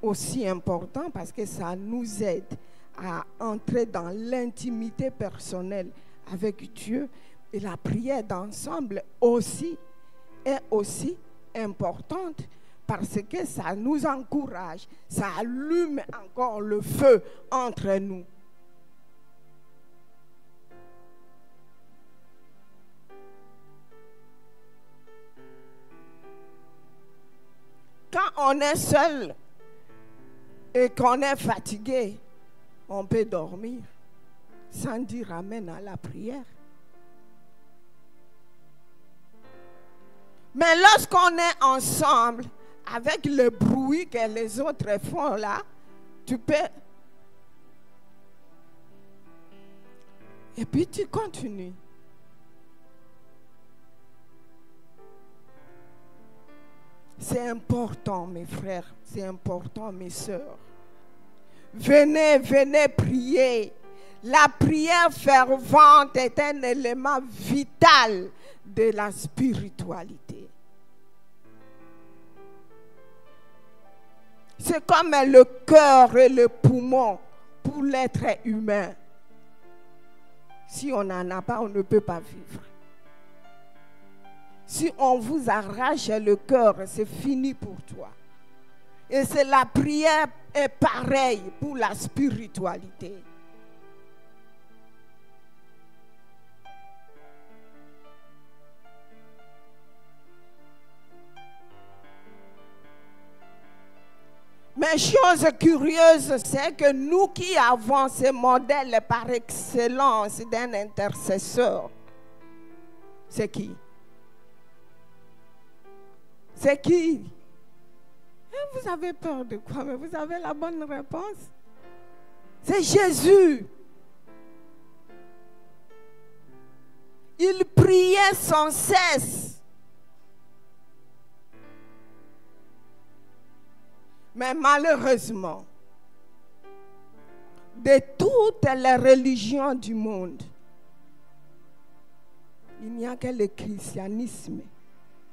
aussi important parce que ça nous aide à entrer dans l'intimité personnelle avec Dieu. Et la prière d'ensemble aussi est aussi importante parce que ça nous encourage, ça allume encore le feu entre nous. Quand on est seul et qu'on est fatigué, on peut dormir sans dire amen à la prière. Mais lorsqu'on est ensemble, avec le bruit que les autres font là, tu peux... Et puis tu continues. C'est important, mes frères, c'est important, mes sœurs. Venez, venez prier. La prière fervente est un élément vital de la spiritualité. C'est comme le cœur et le poumon pour l'être humain. Si on n'en a pas, on ne peut pas vivre. Si on vous arrache le cœur, c'est fini pour toi. Et c'est la prière est pareille pour la spiritualité. Mais chose curieuse, c'est que nous qui avons ce modèle par excellence d'un intercesseur, c'est qui? C'est qui? Et vous avez peur de quoi? Mais vous avez la bonne réponse. C'est Jésus. Il priait sans cesse. Mais malheureusement, de toutes les religions du monde, il n'y a que le christianisme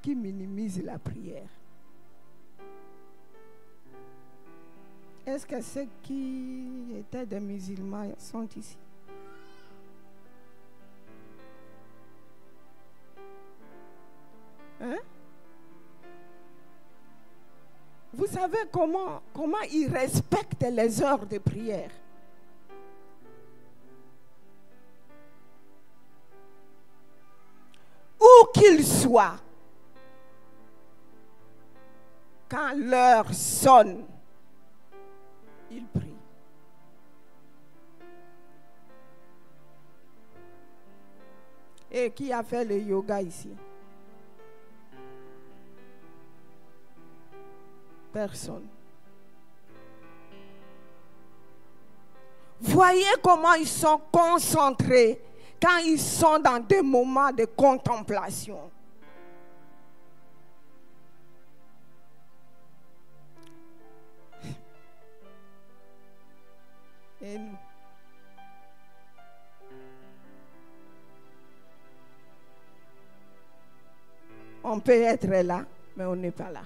qui minimise la prière. Est-ce que ceux qui étaient des musulmans sont ici? Hein? Vous savez comment ils respectent les heures de prière? Où qu'ils soient, quand l'heure sonne, ils prient. Et qui a fait le yoga ici? Personne. Voyez comment ils sont concentrés quand ils sont dans des moments de contemplation. Et nous? On peut être là, mais on n'est pas là.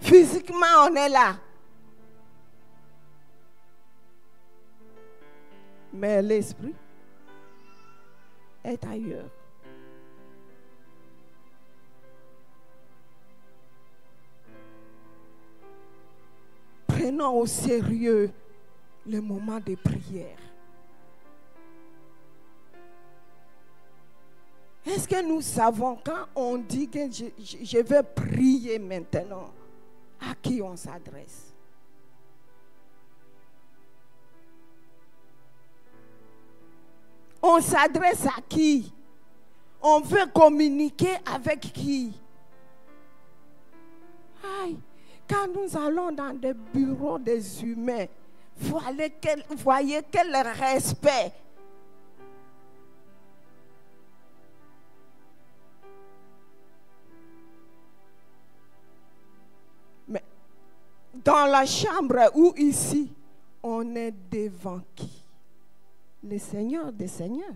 Physiquement, on est là. Mais l'esprit est ailleurs. Prenons au sérieux le moment de prière. Est-ce que nous savons quand on dit que je vais prier maintenant, à qui on s'adresse? On s'adresse à qui? On veut communiquer avec qui? Aïe, quand nous allons dans des bureaux des humains, Voyez quel respect. Mais dans la chambre ou ici, on est devant qui? Le Seigneur des Seigneurs.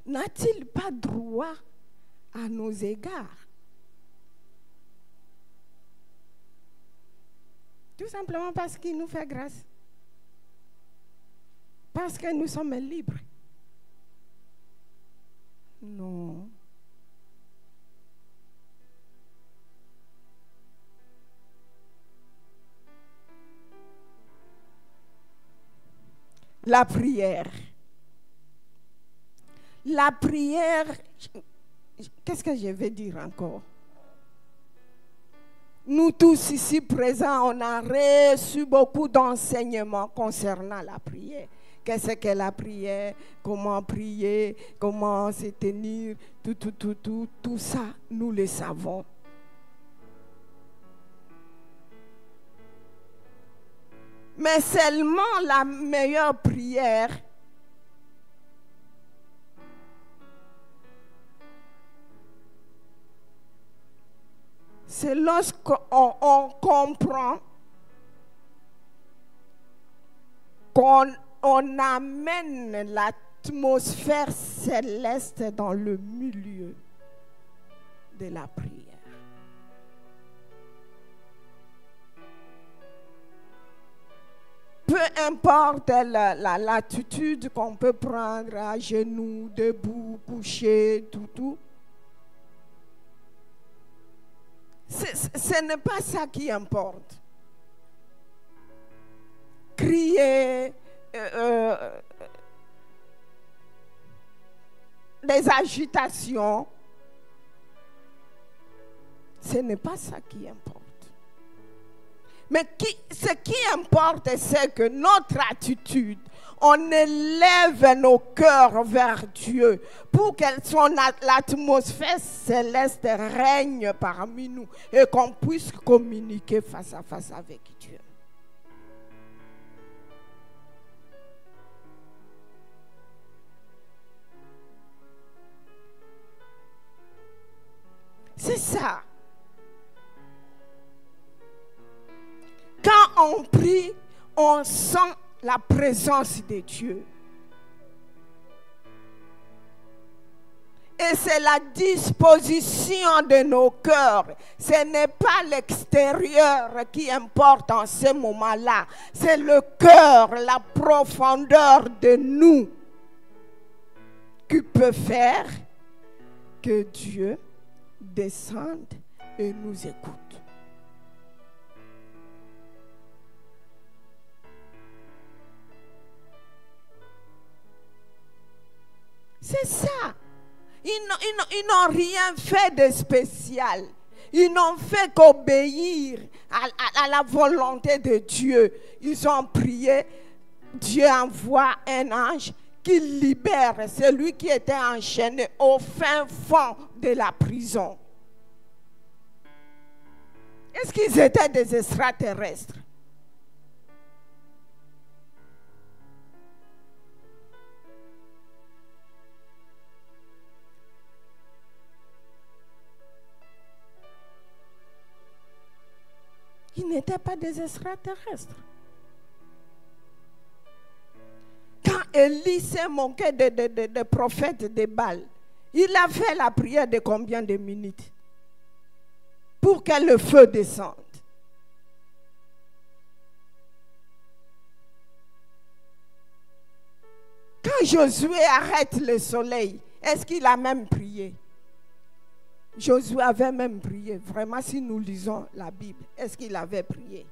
N'a-t-il pas droit à nos égards? Tout simplement parce qu'il nous fait grâce. Parce que nous sommes libres. Non. La prière. La prière, qu'est-ce que je vais dire encore? Nous tous ici présents, on a reçu beaucoup d'enseignements concernant la prière. Qu'est-ce que la prière? Comment prier? Comment se tenir? Tout ça, nous le savons. Mais seulement la meilleure prière, c'est lorsqu'on comprend qu'on amène l'atmosphère céleste dans le milieu de la prière. Peu importe l'attitude qu'on peut prendre, à genoux, debout, couché, tout. Ce n'est pas ça qui importe. Crier, des agitations, ce n'est pas ça qui importe. Mais ce qui importe, c'est que notre attitude, on élève nos cœurs vers Dieu pour que l'atmosphère céleste règne parmi nous et qu'on puisse communiquer face à face avec Dieu. C'est ça. Quand on prie, on sent la présence de Dieu. Et c'est la disposition de nos cœurs. Ce n'est pas l'extérieur qui importe en ce moment-là. C'est le cœur, la profondeur de nous qui peut faire que Dieu descende et nous écoute. C'est ça. Ils n'ont rien fait de spécial. Ils n'ont fait qu'obéir à la volonté de Dieu. Ils ont prié. Dieu envoie un ange qui libère celui qui était enchaîné au fin fond de la prison. Est-ce qu'ils étaient des extraterrestres? Ils n'étaient pas des extraterrestres. Quand Élie s'est moqué de prophètes de Baal, il a fait la prière de combien de minutes pour que le feu descende? Quand Josué arrête le soleil, est-ce qu'il a même prié? Josué avait même prié. Vraiment, si nous lisons la Bible, est-ce qu'il avait prié?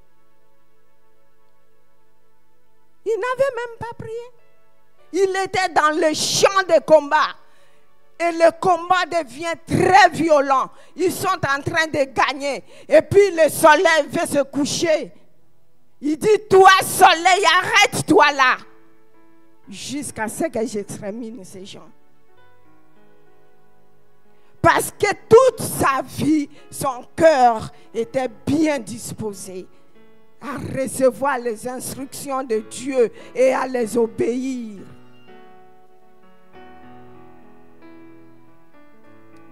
Il n'avait même pas prié. Il était dans le champ de combat. Et le combat devient très violent. Ils sont en train de gagner. Et puis le soleil veut se coucher. Il dit, toi soleil, arrête-toi là. Jusqu'à ce que j'extermine ces gens. Parce Est-ce que toute sa vie, son cœur était bien disposé à recevoir les instructions de Dieu et à les obéir?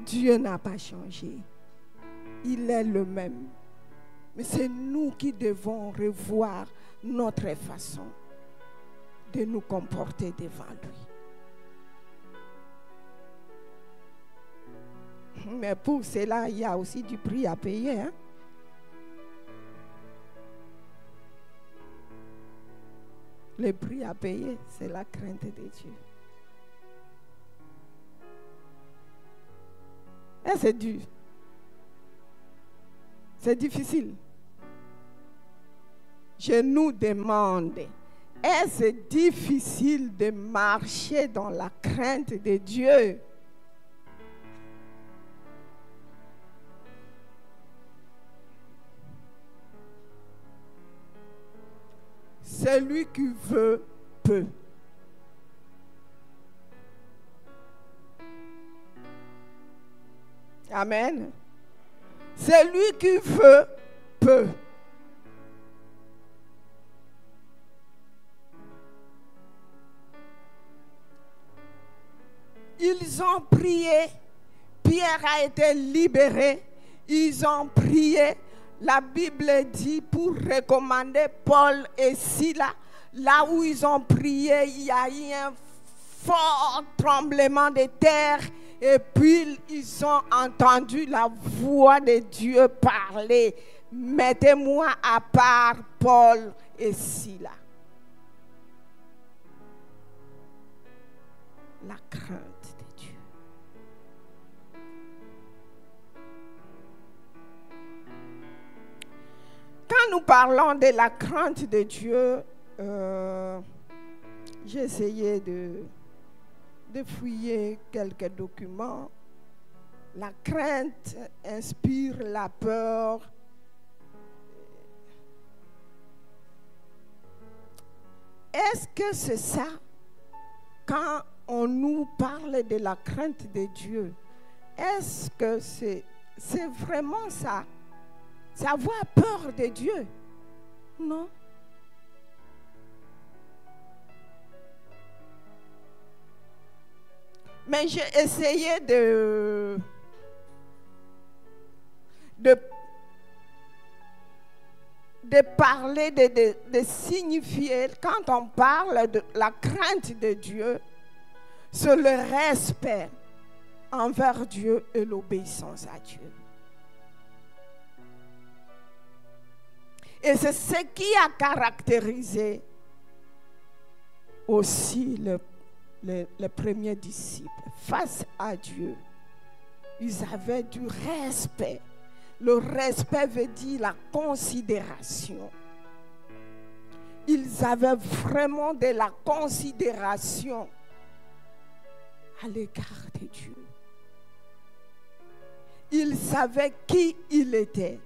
Dieu n'a pas changé. Il est le même. Mais c'est nous qui devons revoir notre façon de nous comporter devant lui. Mais pour cela, il y a aussi du prix à payer. Hein? Le prix à payer, c'est la crainte de Dieu. Et c'est dur. C'est difficile. Je nous demande, est-ce difficile de marcher dans la crainte de Dieu? Celui qui veut, peut. Amen. Celui qui veut, peut. Ils ont prié. Pierre a été libéré. Ils ont prié. La Bible dit pour recommander Paul et Silas. Là où ils ont prié, il y a eu un fort tremblement de terre. Et puis, ils ont entendu la voix de Dieu parler. Mettez-moi à part Paul et Silas. La crainte de Dieu. Quand nous parlons de la crainte de Dieu, j'ai essayé de fouiller quelques documents. La crainte inspire la peur. Est-ce que c'est ça? Quand on nous parle de la crainte de Dieu, est-ce que c'est vraiment ça? C'est avoir peur de Dieu? Non. Mais j'ai essayé de parler, de signifier, quand on parle de la crainte de Dieu, c'est le respect envers Dieu et l'obéissance à Dieu. Et c'est ce qui a caractérisé aussi les premiers disciples. Face à Dieu, ils avaient du respect. Le respect veut dire la considération. Ils avaient vraiment de la considération à l'égard de Dieu. Ils savaient qui il était.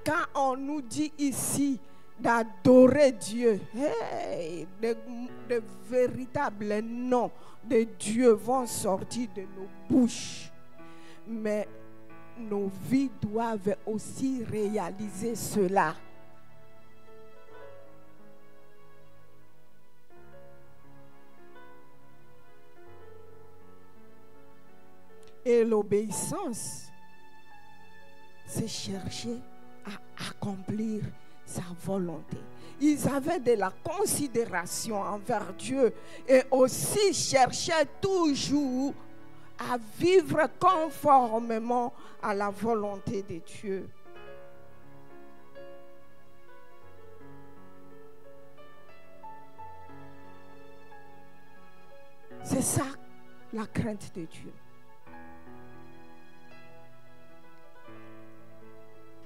Quand on nous dit ici d'adorer Dieu, hey, de véritables noms de Dieu vont sortir de nos bouches. Mais nos vies doivent aussi réaliser cela. Et l'obéissance, c'est chercher à accomplir sa volonté. Ils avaient de la considération envers Dieu et aussi cherchaient toujours à vivre conformément à la volonté de Dieu. C'est ça, la crainte de Dieu.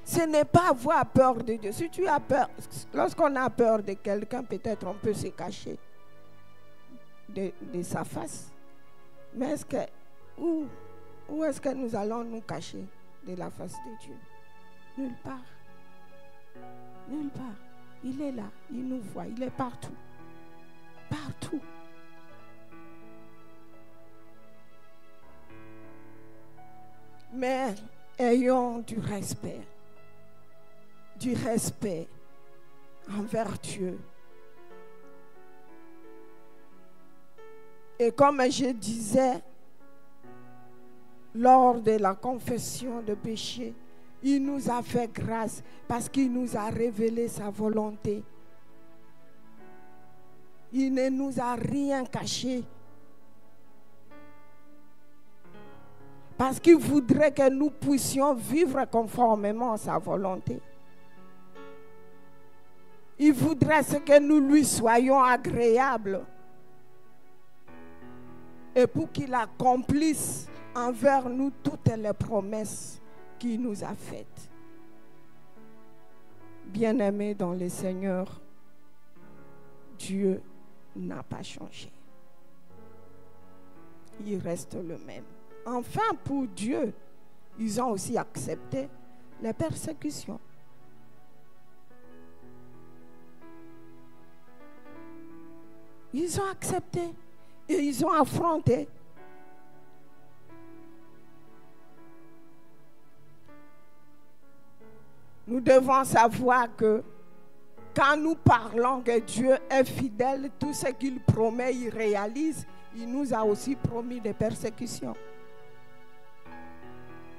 Ce n'est pas avoir peur de Dieu. Si tu as peur, lorsqu'on a peur de quelqu'un, peut-être on peut se cacher de sa face. Mais est-ce que, où est-ce que nous allons nous cacher de la face de Dieu? Nulle part. Nulle part. Il est là, il nous voit, il est partout. Partout. Mais ayons du respect envers Dieu. Et comme je disais, lors de la confession de péché, il nous a fait grâce parce qu'il nous a révélé sa volonté. Il ne nous a rien caché. Parce qu'il voudrait que nous puissions vivre conformément à sa volonté. Il voudrait que nous lui soyons agréables. Et pour qu'il accomplisse envers nous toutes les promesses qu'il nous a faites. Bien-aimés dans le Seigneur, Dieu n'a pas changé. Il reste le même. Enfin, pour Dieu, ils ont aussi accepté les persécutions. Ils ont accepté et ils ont affronté. Nous devons savoir que quand nous parlons que Dieu est fidèle, tout ce qu'il promet, il réalise. Il nous a aussi promis des persécutions.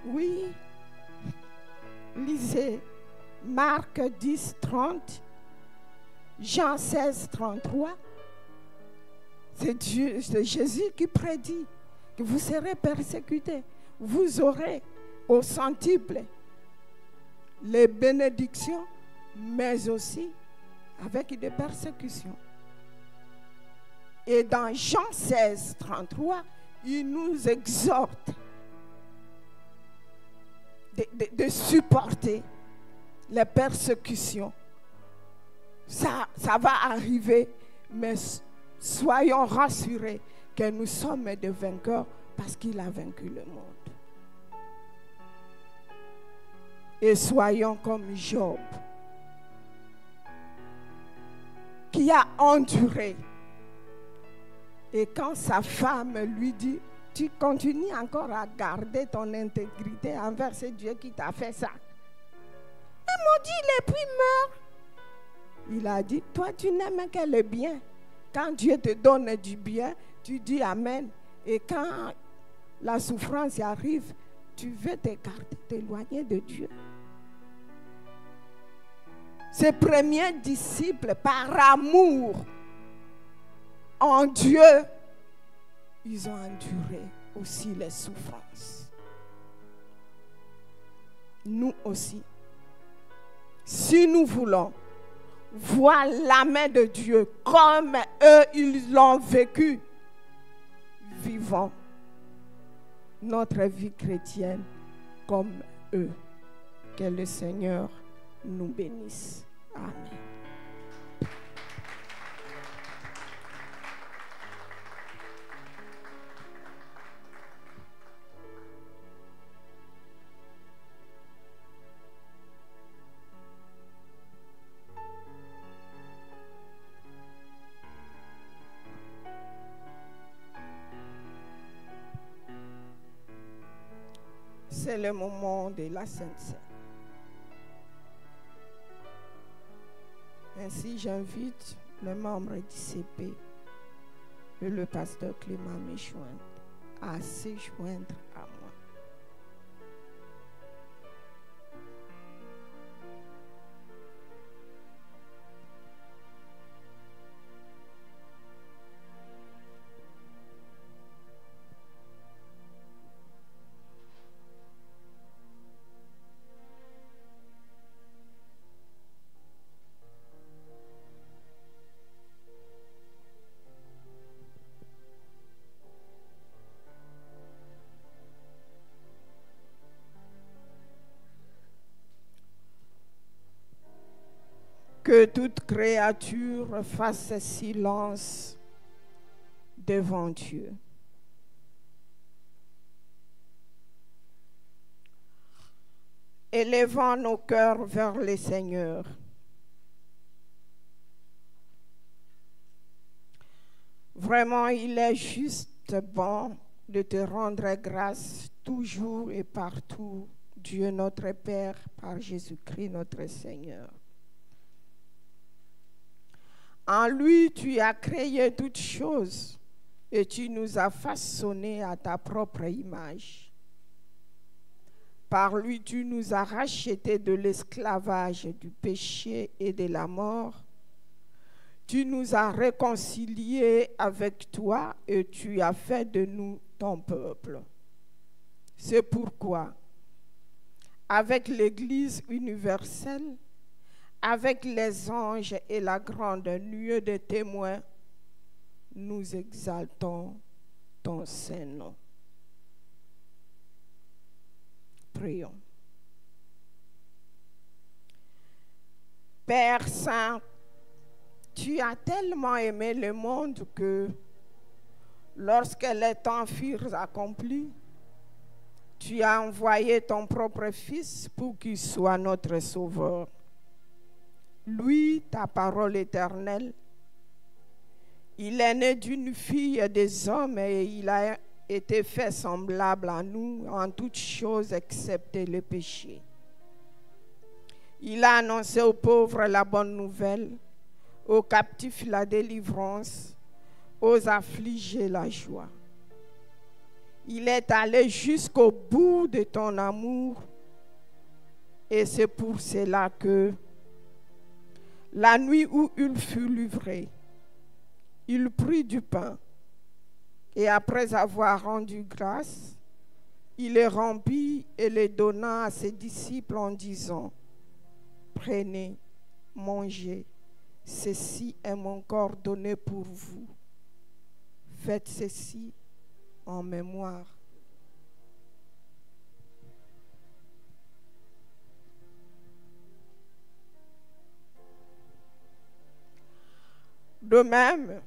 Oui. Lisez Marc 10, 30, Jean 16, 33. C'est Jésus qui prédit que vous serez persécutés. Vous aurez au centuple les bénédictions, mais aussi avec des persécutions. Et dans Jean 16, 33, il nous exhorte de supporter les persécutions. Ça va arriver, mais soyons rassurés que nous sommes des vainqueurs parce qu'il a vaincu le monde. Et soyons comme Job, qui a enduré. Et quand sa femme lui dit, tu continues encore à garder ton intégrité envers ce Dieu qui t'a fait ça. Et maudit les puis meurt. Il a dit, toi tu n'aimes que le bien. Quand Dieu te donne du bien, tu dis Amen. Et quand la souffrance arrive, tu veux t'écarter, t'éloigner de Dieu. Ces premiers disciples, par amour en Dieu, ils ont enduré aussi les souffrances. Nous aussi, si nous voulons voir la main de Dieu comme eux, ils l'ont vécu, vivons notre vie chrétienne comme eux. Que le Seigneur nous bénisse. Amen. C'est le moment de la Sainte Seine. Ainsi, j'invite le membre du CP et le pasteur Clément Méchouin à se joindre à moi. Que toute créature fasse silence devant Dieu. Élevons nos cœurs vers le Seigneur. Vraiment, il est juste bon de te rendre grâce toujours et partout, Dieu notre Père, par Jésus-Christ notre Seigneur. En lui, tu as créé toutes choses et tu nous as façonnés à ta propre image. Par lui, tu nous as rachetés de l'esclavage, du péché et de la mort. Tu nous as réconciliés avec toi et tu as fait de nous ton peuple. C'est pourquoi, avec l'Église universelle, avec les anges et la grande nuée de témoins, nous exaltons ton Saint-Nom. Prions. Père Saint, tu as tellement aimé le monde que, lorsque les temps furent accomplis, tu as envoyé ton propre Fils pour qu'il soit notre Sauveur. Lui, ta parole éternelle, il est né d'une fille des hommes et il a été fait semblable à nous en toutes choses excepté le péché. Il a annoncé aux pauvres la bonne nouvelle, aux captifs la délivrance, aux affligés la joie. Il est allé jusqu'au bout de ton amour et c'est pour cela que la nuit où il fut livré, il prit du pain et après avoir rendu grâce, il le rompit et le donna à ses disciples en disant: prenez, mangez, ceci est mon corps donné pour vous. Faites ceci en mémoire. De même,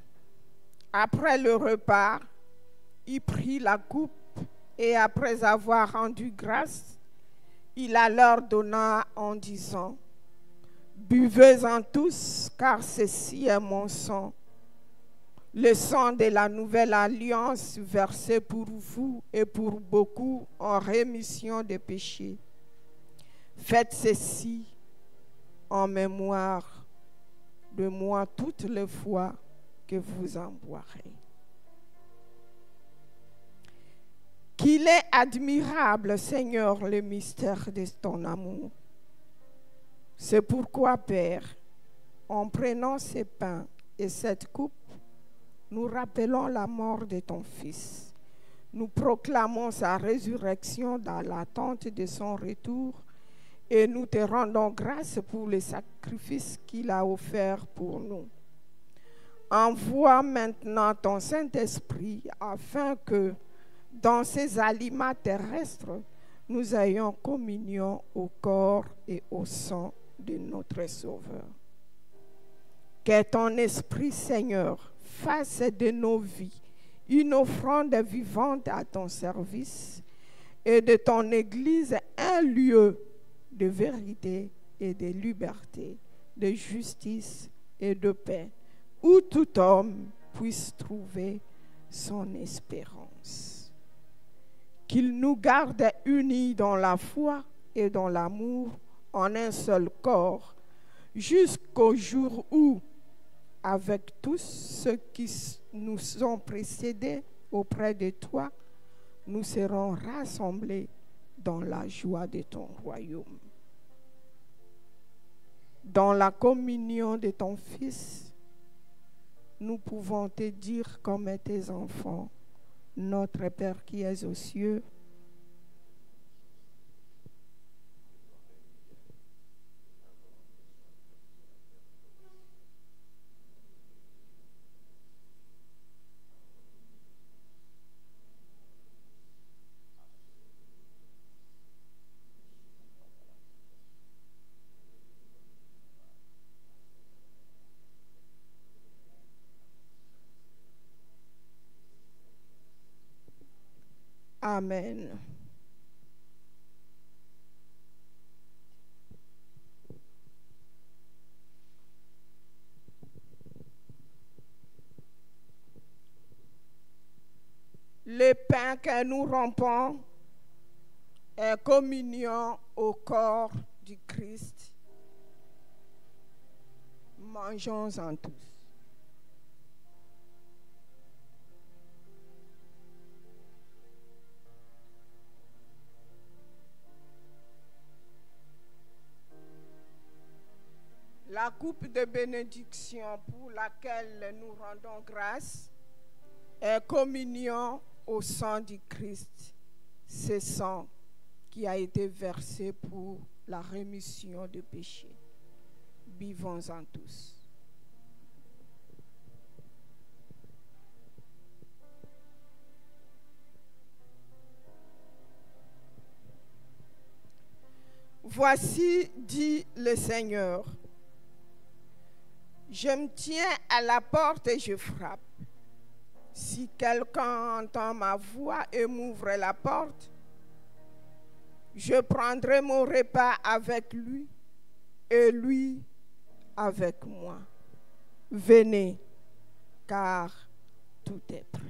après le repas, il prit la coupe et après avoir rendu grâce, il la leur donna en disant: buvez-en tous, car ceci est mon sang, le sang de la nouvelle alliance versé pour vous et pour beaucoup en rémission des péchés. Faites ceci en mémoire de moi toutes les fois que vous en boirez. Qu'il est admirable, Seigneur, le mystère de ton amour. C'est pourquoi, Père, en prenant ce pain et cette coupe, nous rappelons la mort de ton Fils. Nous proclamons sa résurrection dans l'attente de son retour et nous te rendons grâce pour le sacrifice qu'il a offert pour nous. Envoie maintenant ton Saint-Esprit afin que, dans ces aliments terrestres, nous ayons communion au corps et au sang de notre Sauveur. Que ton Esprit, Seigneur, fasse de nos vies une offrande vivante à ton service et de ton Église un lieu de vérité et de liberté, de justice et de paix, où tout homme puisse trouver son espérance. Qu'il nous garde unis dans la foi et dans l'amour en un seul corps, jusqu'au jour où, avec tous ceux qui nous ont précédés auprès de toi, nous serons rassemblés dans la joie de ton royaume. Dans la communion de ton Fils, nous pouvons te dire comme tes enfants: notre Père qui es aux cieux, Amen. Le pain que nous rompons est communion au corps du Christ. Mangeons-en tous. La coupe de bénédiction pour laquelle nous rendons grâce est communion au sang du Christ. Ce sang qui a été versé pour la rémission de péchés. Buvons-en tous. Voici, dit le Seigneur, je me tiens à la porte et je frappe. Si quelqu'un entend ma voix et m'ouvre la porte, je prendrai mon repas avec lui et lui avec moi. Venez, car tout est prêt.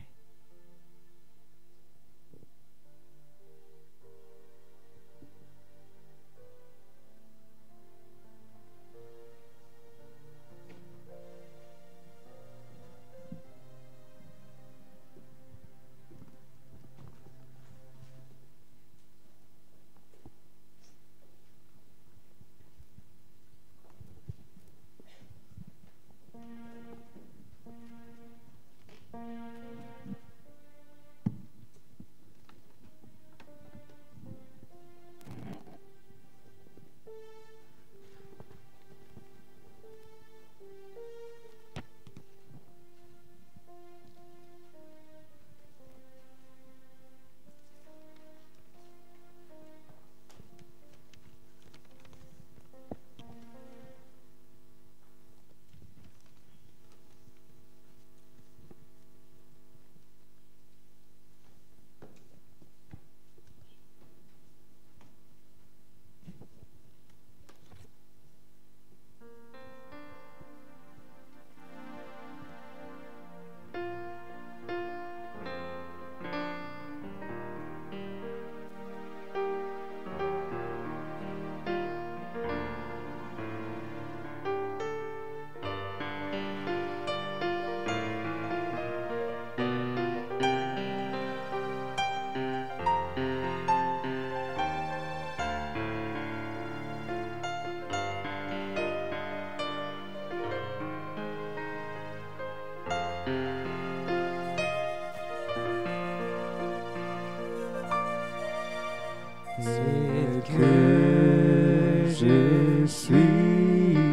Tel que je suis,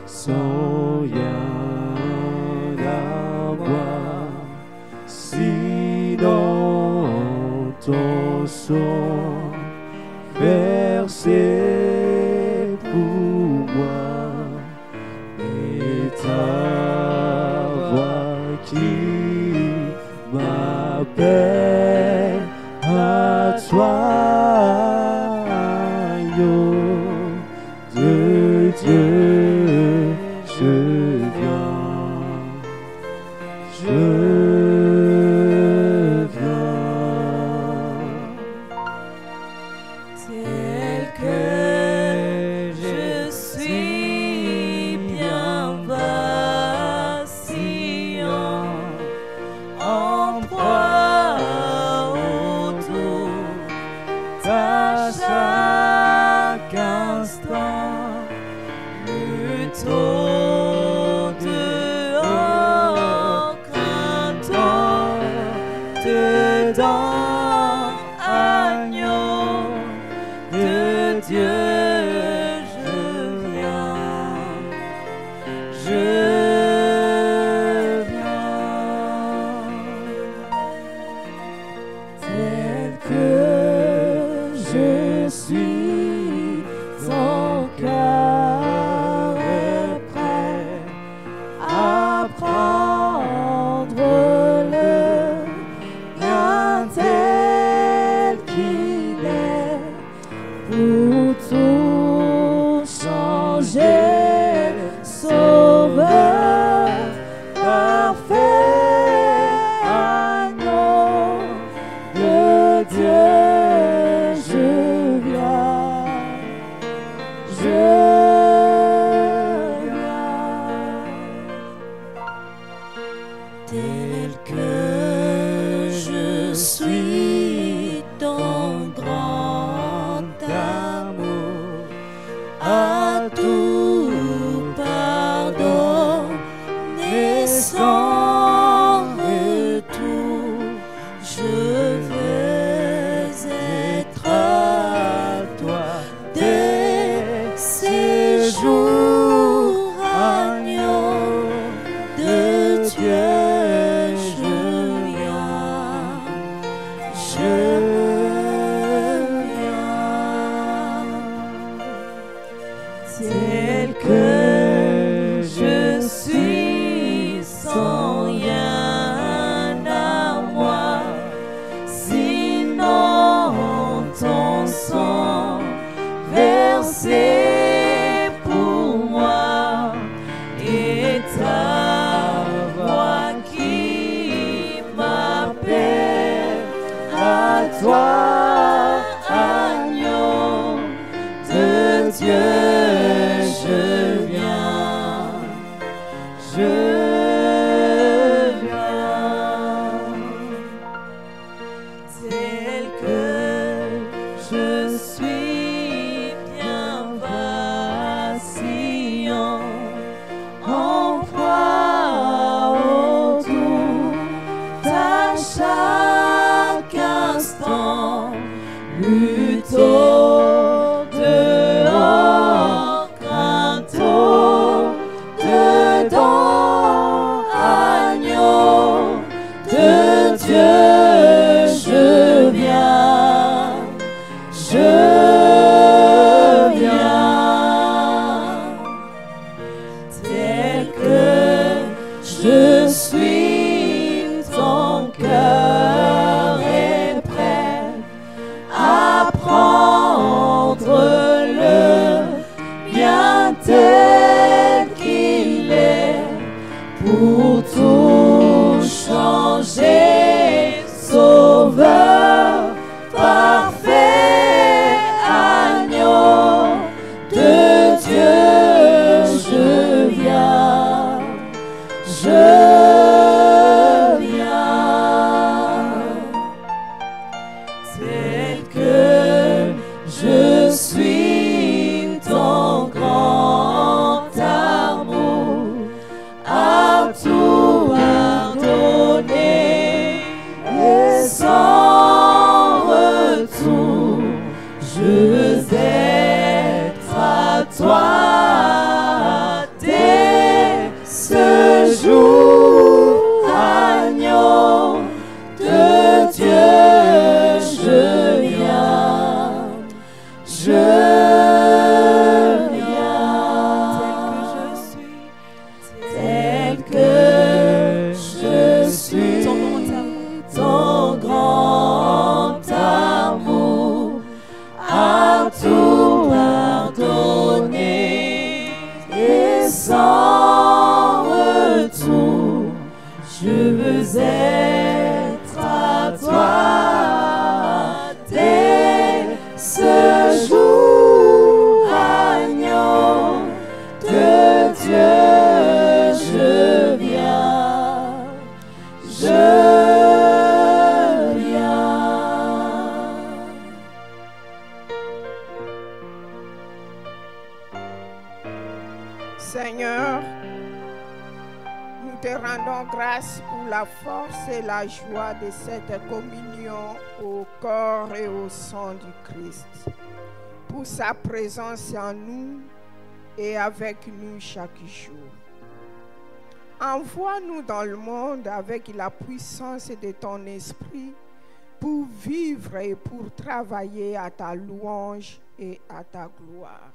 sans rien avoir, sinon ton sang versé pour moi, et ta voix qui m'appelle à toi. De Dieu, je viens, je viens. Tel que je suis bien vacillant, en proie au doute, à chaque instant, le taux dehors, craintant dedans, agneau de Dieu, je viens, je viens. Tel que je suis, ton cœur est prêt à prendre le bien tel tel que je suis, sans rien à moi, sinon ton sang versé pour moi et ta voix qui m'appelle à toi, agneau de Dieu. Seigneur, nous te rendons grâce pour la force et la joie de cette communion au corps et au sang du Christ, pour sa présence en nous et avec nous chaque jour. Envoie-nous dans le monde avec la puissance de ton esprit pour vivre et pour travailler à ta louange et à ta gloire.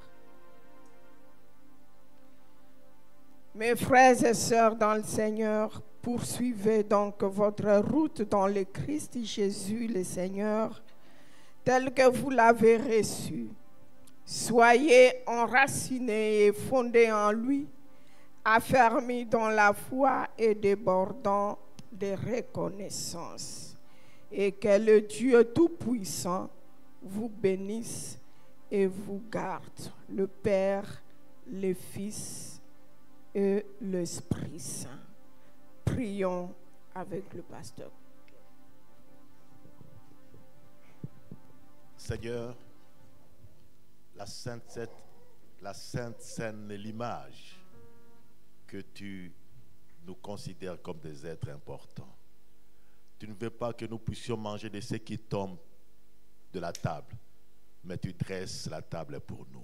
Mes frères et sœurs dans le Seigneur, poursuivez donc votre route dans le Christ Jésus le Seigneur, tel que vous l'avez reçu. Soyez enracinés et fondés en lui, affermis dans la foi et débordant de reconnaissance. Et que le Dieu Tout-Puissant vous bénisse et vous garde, le Père, le Fils et l'Esprit Saint. Prions avec le pasteur. Seigneur, la Sainte Seine est l'image que tu nous considères comme des êtres importants. Tu ne veux pas que nous puissions manger de ce qui tombe de la table, mais tu dresses la table pour nous.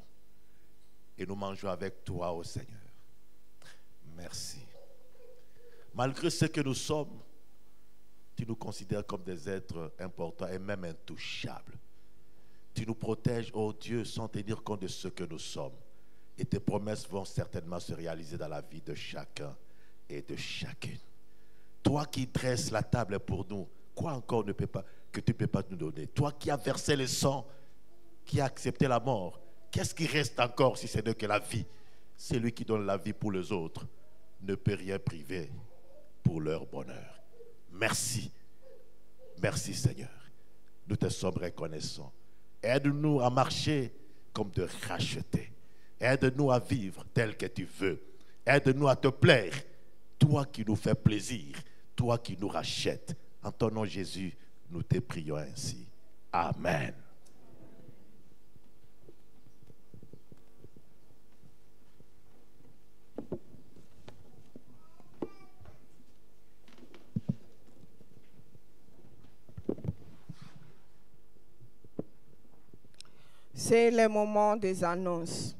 Et nous mangeons avec toi, ô Seigneur. Merci. Malgré ce que nous sommes, Tu nous considères comme des êtres importants et même intouchables. Tu nous protèges, oh Dieu, sans tenir compte de ce que nous sommes. Et tes promesses vont certainement se réaliser dans la vie de chacun et de chacune. Toi qui dresses la table pour nous, quoi encore que tu ne peux pas nous donner? Toi qui as versé le sang, qui a accepté la mort, qu'est-ce qui reste encore si ce n'est que la vie? Celui qui donne la vie pour les autres ne peut rien priver pour leur bonheur. Merci. Merci Seigneur. Nous te sommes reconnaissants. Aide-nous à marcher comme de rachetés. Aide-nous à vivre tel que tu veux. Aide-nous à te plaire. Toi qui nous fais plaisir. Toi qui nous rachètes. En ton nom Jésus, nous te prions ainsi. Amen. C'est le moment des annonces.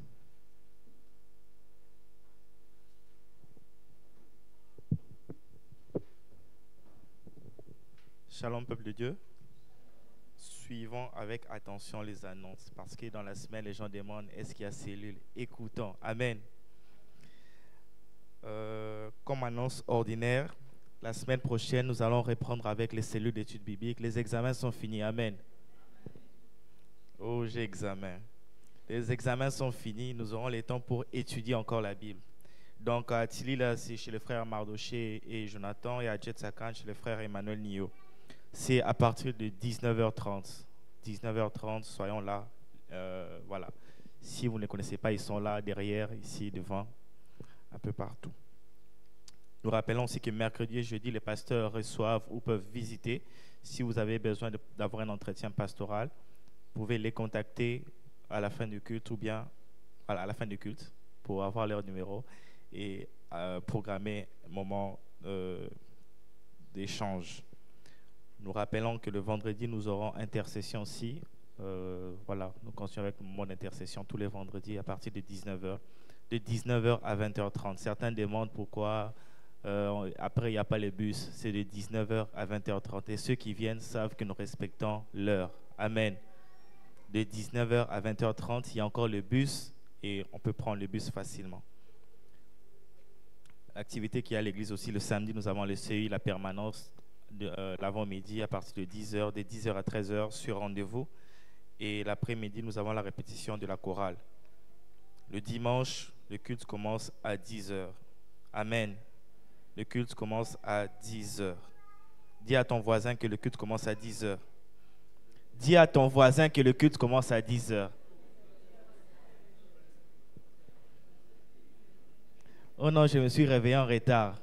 Shalom peuple de Dieu. Suivons avec attention les annonces parce que dans la semaine les gens demandent est-ce qu'il y a cellule. Écoutons. Amen. Comme annonce ordinaire, la semaine prochaine nous allons reprendre avec les cellules d'études bibliques. Les examens sont finis. Amen. Oh, j'ai examen. Les examens sont finis. Nous aurons le temps pour étudier encore la Bible. Donc, à Tilly, là, c'est chez le frère Mardoché et Jonathan, et à Jetsakan, chez le frère Emmanuel Nio. C'est à partir de 19h30. 19h30, soyons là. Voilà. Si vous ne les connaissez pas, ils sont là, derrière, ici, devant, un peu partout. Nous rappelons aussi que mercredi et jeudi, les pasteurs reçoivent ou peuvent visiter. Si vous avez besoin d'avoir un entretien pastoral, vous pouvez les contacter à la fin du culte ou bien à la fin du culte pour avoir leur numéro et programmer un moment d'échange. Nous rappelons que le vendredi, nous aurons intercession aussi. Voilà, nous continuons avec le moment d'intercession tous les vendredis à partir de 19h. De 19h à 20h30. Certains demandent pourquoi après il n'y a pas les bus. C'est de 19h à 20h30. Et ceux qui viennent savent que nous respectons l'heure. Amen. De 19h à 20h30, il y a encore le bus et on peut prendre le bus facilement. L'activité qu'il y a à l'église aussi, le samedi, nous avons le CEI, la permanence de l'avant-midi à partir de 10h, de 10h à 13h sur rendez-vous. Et l'après-midi, nous avons la répétition de la chorale. Le dimanche, le culte commence à 10h. Amen. Le culte commence à 10h. Dis à ton voisin que le culte commence à 10h. Dis à ton voisin que le culte commence à 10h. Oh non, je me suis réveillé en retard.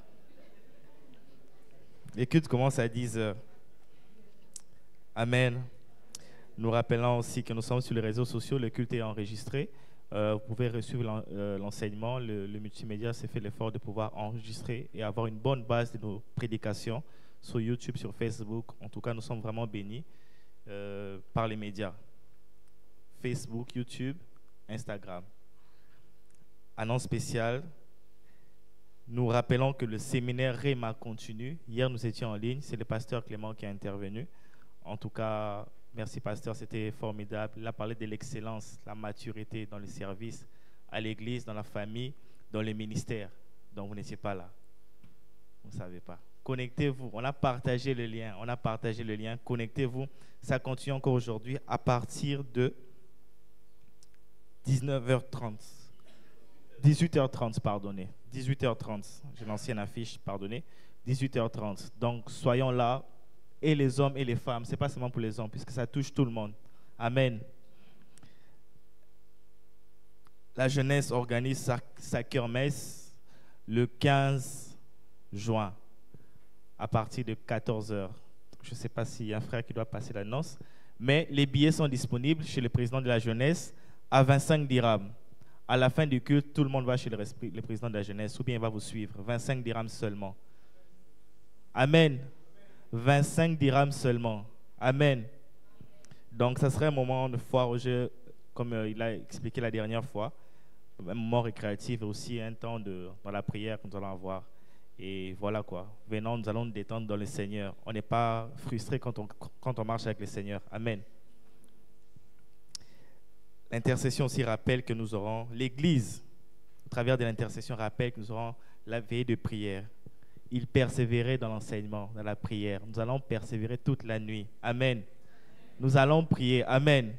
Le culte commence à 10h. Amen. Nous rappelons aussi que nous sommes sur les réseaux sociaux. Le culte est enregistré. Vous pouvez recevoir l'enseignement. Le multimédia s'est fait l'effort de pouvoir enregistrer et avoir une bonne base de nos prédications sur YouTube, sur Facebook. En tout cas, nous sommes vraiment bénis. Par les médias, Facebook, YouTube, Instagram. Annonce spéciale, nous rappelons que le séminaire Réma continue. Hier, nous étions en ligne, c'est le pasteur Clément qui a intervenu. En tout cas, merci pasteur, c'était formidable. Il a parlé de l'excellence, la maturité dans le service, à l'église, dans la famille, dans les ministères. Donc, vous n'étiez pas là. Vous ne savez pas. Connectez-vous. On a partagé le lien. Connectez-vous. Ça continue encore aujourd'hui à partir de 19h30. 18h30, pardonnez. 18h30. J'ai l'ancienne affiche, pardonnez. 18h30. Donc, soyons là, et les hommes et les femmes. Ce n'est pas seulement pour les hommes, puisque ça touche tout le monde. Amen. La jeunesse organise sa kermesse le 15 juin. À partir de 14h. Je ne sais pas s'il y a un frère qui doit passer l'annonce, mais les billets sont disponibles chez le président de la jeunesse à 25 dirhams. À la fin du culte, tout le monde va chez le président de la jeunesse ou bien il va vous suivre. 25 dirhams seulement. Amen. 25 dirhams seulement. Amen. Donc, ça serait un moment de foire au jeu, comme il a expliqué la dernière fois. Un moment récréatif et aussi un temps dans la prière que nous allons avoir. Et voilà quoi. Venons, nous allons nous détendre dans le Seigneur. On n'est pas frustré quand on marche avec le Seigneur. Amen. L'intercession aussi rappelle que nous aurons, l'Église, au travers de l'intercession, rappelle que nous aurons la veillée de prière. Il persévérait dans l'enseignement, dans la prière. Nous allons persévérer toute la nuit. Amen. Nous allons prier. Amen.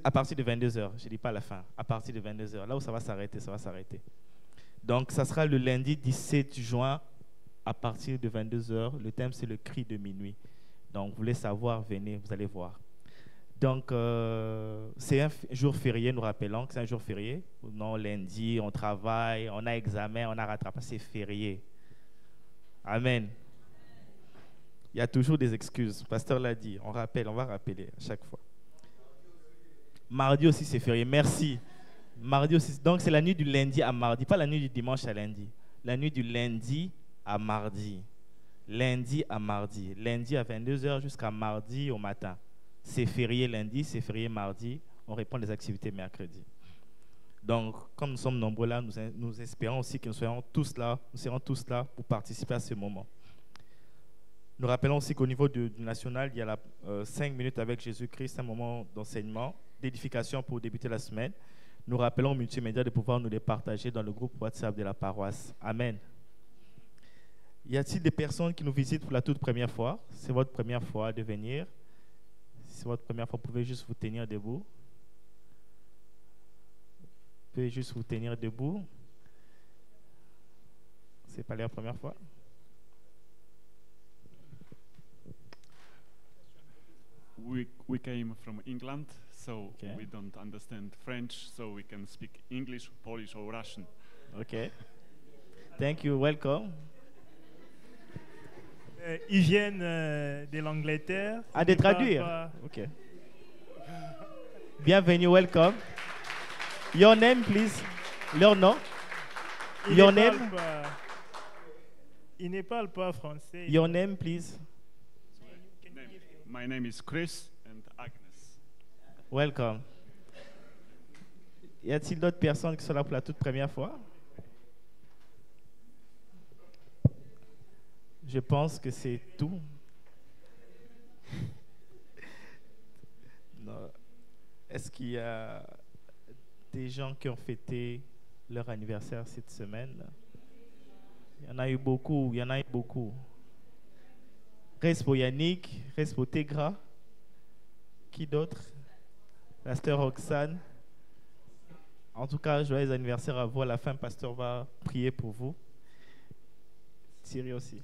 À partir de 22h. Je ne dis pas la fin. À partir de 22h. Là où ça va s'arrêter, ça va s'arrêter. Donc, ça sera le lundi 17 juin à partir de 22h. Le thème, c'est le cri de minuit. Donc, vous voulez savoir, venez, vous allez voir. Donc, c'est un jour férié, nous rappelons que c'est un jour férié. Non, lundi, on travaille, on a examen, on a rattrapé, c'est férié. Amen. Il y a toujours des excuses. Le pasteur l'a dit, on rappelle, on va rappeler à chaque fois. Mardi aussi, c'est férié. Merci. Mardi aussi. Donc, c'est la nuit du lundi à mardi, pas la nuit du dimanche à lundi. La nuit du lundi à mardi. Lundi à mardi. Lundi à 22h jusqu'à mardi au matin. C'est férié lundi, c'est férié mardi. On répond des activités mercredi. Donc, comme nous sommes nombreux là, nous espérons aussi que nous serons tous là pour participer à ce moment. Nous rappelons aussi qu'au niveau du national, il y a 5 minutes avec Jésus-Christ, un moment d'enseignement, d'édification pour débuter la semaine. Nous rappelons aux multimédia de pouvoir nous les partager dans le groupe WhatsApp de la paroisse. Amen. Y a-t-il des personnes qui nous visitent pour la toute première fois? C'est votre première fois de venir. Si c'est votre première fois, vous pouvez juste vous tenir debout. Vous pouvez juste vous tenir debout. Ce n'est pas la première fois. We came from England, so Okay. we don't understand French, so we can speak English, Polish or Russian. OK. Thank you. Welcome. Ils viennent de l'Angleterre. À de traduire. OK. Bienvenue, welcome. Your name, please. Leur nom. Your name. Ils ne parlent pas français. Your name, please. My name is Chris and Agnes. Welcome. Y a-t-il d'autres personnes qui sont là pour la toute première fois? Je pense que c'est tout. Non. Est-ce qu'il y a des gens qui ont fêté leur anniversaire cette semaine? Il y en a eu beaucoup, Reste pour Yannick, reste pour Tegra. Qui d'autre? Pasteur Roxane. En tout cas, joyeux anniversaire à vous. À la fin, Pasteur va prier pour vous. Thierry aussi.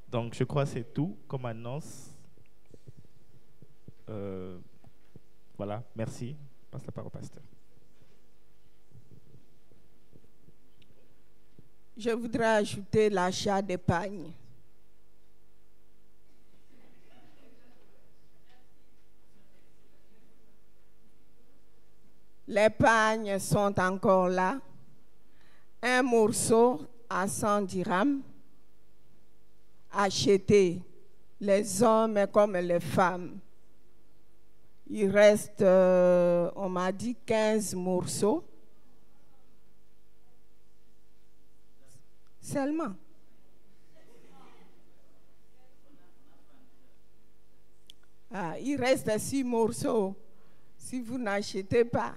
Donc, je crois que c'est tout comme annonce. Voilà, merci. Je passe la parole au pasteur. Je voudrais ajouter l'achat des pagnes. Les pagnes sont encore là. Un morceau à 100 dirhams. Acheté, les hommes comme les femmes. Il reste, on m'a dit, 15 morceaux. Seulement. Il reste 6 morceaux. Si vous n'achetez pas.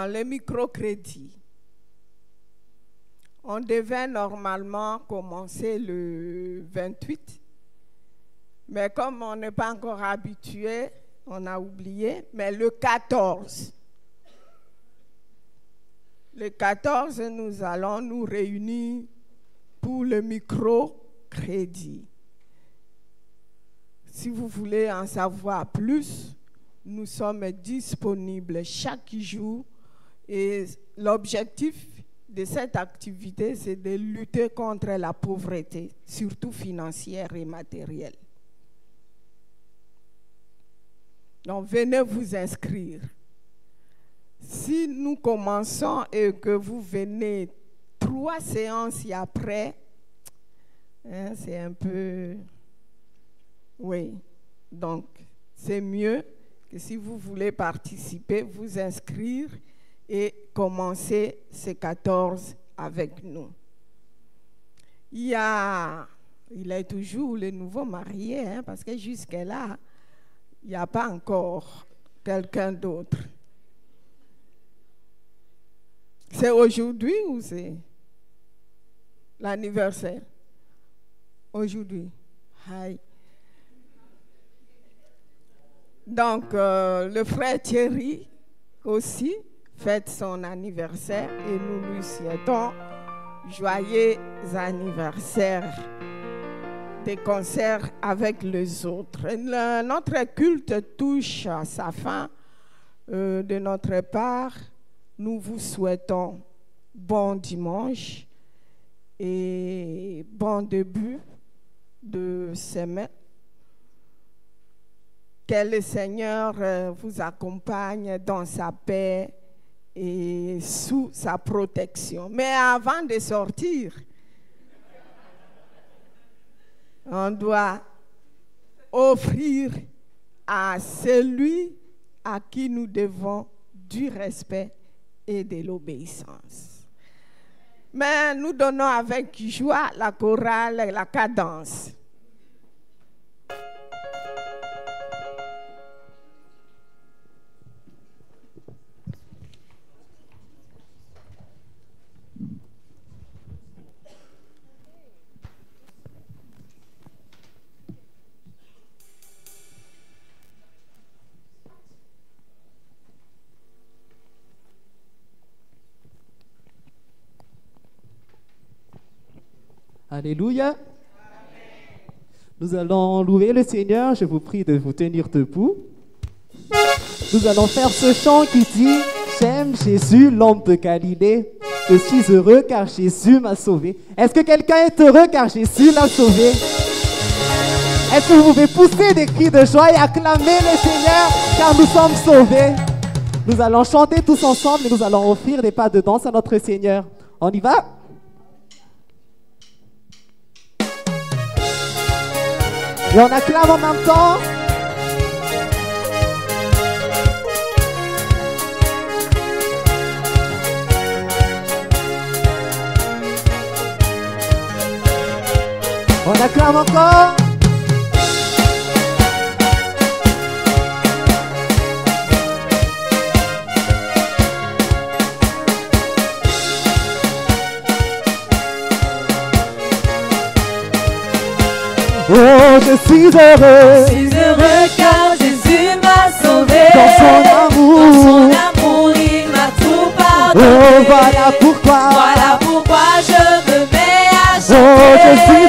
Les microcrédits. On devait normalement commencer le 28, mais comme on n'est pas encore habitué, on a oublié, mais le 14. Le 14, nous allons nous réunir pour le microcrédit. Si vous voulez en savoir plus, nous sommes disponibles chaque jour et l'objectif de cette activité, c'est de lutter contre la pauvreté, surtout financière et matérielle. Donc, venez vous inscrire. Si nous commençons et que vous venez 3 séances et après, Hein, c'est un peu... Oui, donc c'est mieux que si vous voulez participer, vous inscrire et commencer ces 14 avec nous. Il est toujours le nouveau marié, hein, parce que jusque-là, il n'y a pas encore quelqu'un d'autre. C'est aujourd'hui ou c'est l'anniversaire? Aujourd'hui. Aïe. Donc, le frère Thierry aussi fête son anniversaire et nous lui souhaitons joyeux anniversaire des concerts avec les autres. Notre culte touche à sa fin. De notre part, nous vous souhaitons bon dimanche et bon début de semaine. Que le Seigneur vous accompagne dans sa paix et sous sa protection. Mais avant de sortir, on doit offrir à celui à qui nous devons du respect et de l'obéissance. Mais nous donnons avec joie la chorale et la cadence. Alléluia. Amen. Nous allons louer le Seigneur. Je vous prie de vous tenir debout. Nous allons faire ce chant qui dit « J'aime Jésus, l'homme de Galilée. Je suis heureux car Jésus m'a sauvé. » Est-ce que quelqu'un est heureux car Jésus l'a sauvé? Est-ce que vous pouvez pousser des cris de joie et acclamer le Seigneur car nous sommes sauvés? Nous allons chanter tous ensemble et nous allons offrir des pas de danse à notre Seigneur. On y va? Et on acclame en même temps. On acclame encore. Oh, je suis heureux. Je suis heureux car Jésus m'a sauvé. Dans son amour, il m'a tout pardonné. Oh, voilà pourquoi je me mets à chanter. Oh, je suis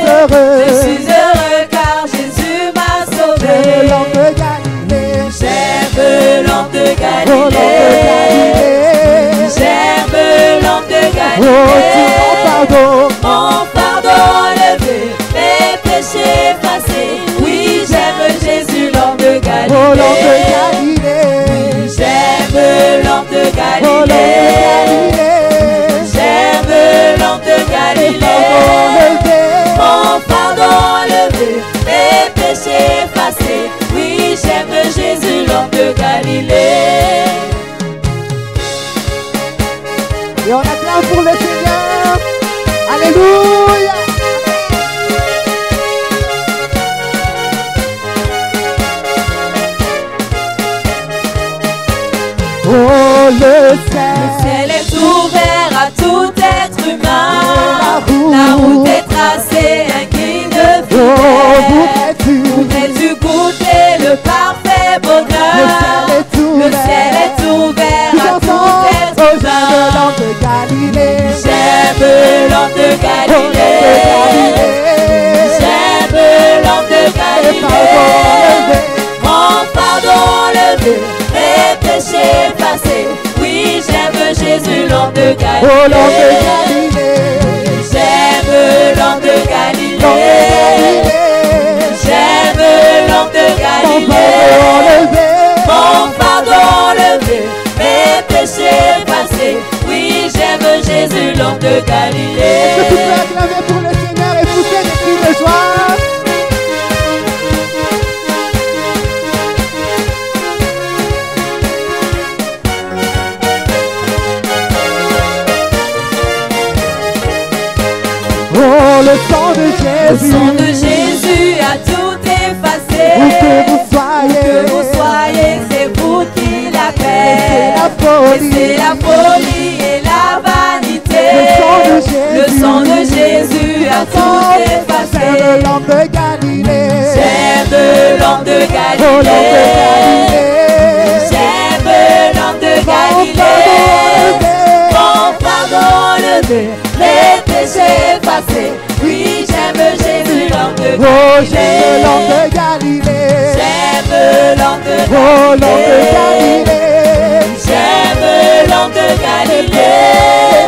heureux car Jésus m'a sauvé. J'aime l'homme de Galilée. J'aime l'homme de Galilée. J'aime l'homme de Galilée. Oh, mon pardon levé, mes péchés effacés. Oui, j'aime Jésus, l'homme de Galilée. Oh, l'homme de Galilée. Oui, j'aime l'homme de Galilée. J'aime l'homme de Galilée. Mon pardon levé, mes péchés effacés. Oui, j'aime Jésus, l'homme de Galilée. Et on acclame pour le Seigneur. Alléluia. Oh, le ciel est ouvert à tout être humain. La route est tracée, un guide fidèle. Voudrais-tu goûter le parfait bonheur? Le ciel est ouvert à tout être humain. J'aime l'homme de Galilée. J'aime l'homme de Galilée. Mon pardon levé, mes péchés effacés. Oui, j'aime Jésus, l'homme de Galilée. J'aime l'homme de Galilée. J'aime l'homme de Galilée. Mon pardon levé, mes péchés effacés. Oui, j'aime Jésus, l'homme de Galilée. Est-ce que tu peux acclamer pour le Seigneur et pousser des cris de le sang de Le Jésus. sang de Jésus a tout effacé. Où que vous soyez, C'est vous qui la c'est paix. la folie. C'est la folie et la vanité. Le sang de Jésus a tout effacé. Père de l'homme de Galilée. J'aime l'homme de Oh, l'homme de Galilée. Galilée. J'aime l'homme de Galilée. Mon pardon levé, les péchés effacés. Oui, j'aime Jésus, l'homme de Oh, j'aime l'homme de Galilée. Galilée. J'aime l'homme de Oh, l'homme de Galilée. Galilée. J'aime l'homme de Galilée.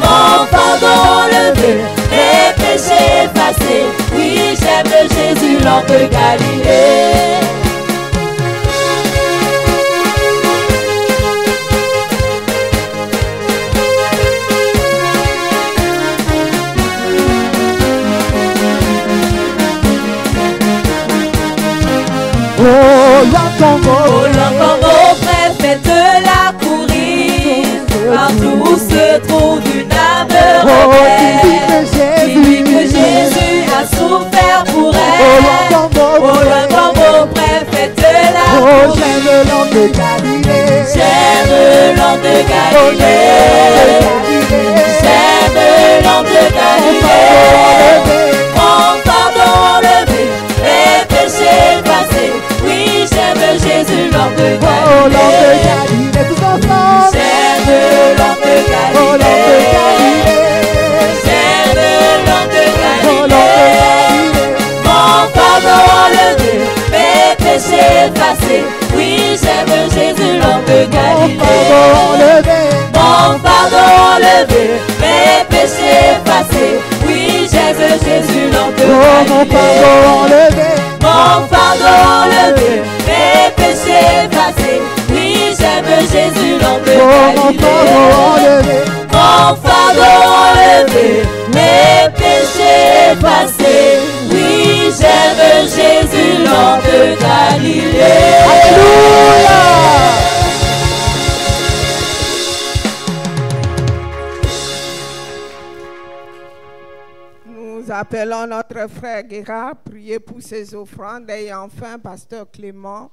Mon pardon levé, les péchés effacés. Oui, j'aime Jésus, l'homme de Galilée. Oh, l'entombeau. Oh, l'entombeau près, faites-la courir. Partout où se trouve une âme rebelle. Dis-lui que Jésus a souffert pour elle. Oh, l'entombeau près, faites-la Oh, courir. j'aime l'homme de Galilée. J'aime l'homme de Galilée. J'aime l'homme de Galilée. Mon pardon levé, les péchés effacés. Oui, j'aime Jésus, l'homme de Oh, l'homme de Galilée. Galilée, tous ensemble. J'aime l'homme de Oh, l'homme de Galilée. Galilée. J'aime l'homme de Oh, l'homme de Galilée. Galilée. Mon pardon levé, mes péchés effacés. Oui, j'aime Jésus, l'homme de Mon Galilée. pardon levé. Mon pardon levé, mes péchés effacés. Oui, j'aime Jésus, l'homme de Oh, mon Galilée. pardon levé. Mon pardon levé, mes péchés effacés. Oui, j'aime Jésus, l'homme de Oh, mon pardon Galilée. levé. Mon pardon levé, mes péchés effacés. Oui, j'aime Jésus, l'homme de Galilée. Alléluia. Nous appelons notre frère Guérard, prier pour ses offrandes et enfin Pasteur Clément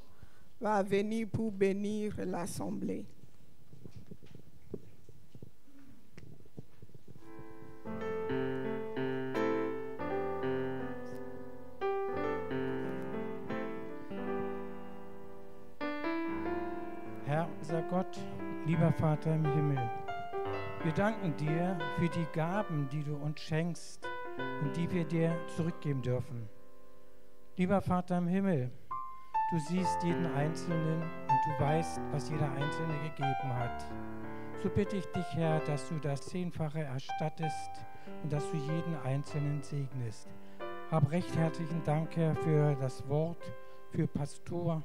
va venir pour bénir l'assemblée. Herr, unser Gott, lieber Vater im Himmel, wir danken dir für die Gaben, die du uns schenkst und die wir dir zurückgeben dürfen. Lieber Vater im Himmel, du siehst jeden Einzelnen und du weißt, was jeder Einzelne gegeben hat. So bitte ich dich, Herr, dass du das Zehnfache erstattest und dass du jeden Einzelnen segnest. Hab recht herzlichen Dank, Herr, für das Wort, für Pastor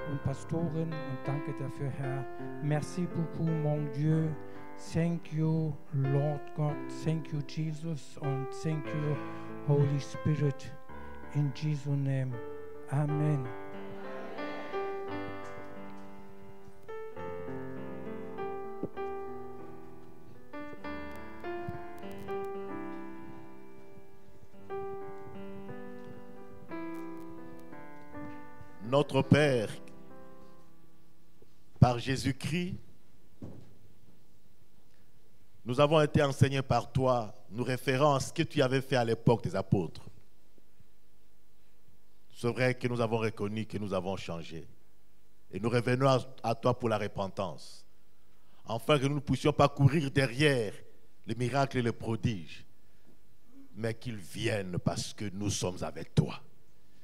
und Pastorin und danke dafür, Herr. Merci beaucoup, mon Dieu. Thank you, Lord God. Thank you, Jesus. And thank you, Holy Spirit. In Jesus' name. Amen. Notre Père, par Jésus-Christ, nous avons été enseignés par toi, nous référant à ce que tu avais fait à l'époque des apôtres. C'est vrai que nous avons reconnu que nous avons changé. Et nous revenons à toi pour la repentance. Afin que nous ne puissions pas courir derrière les miracles et les prodiges, mais qu'ils viennent parce que nous sommes avec toi.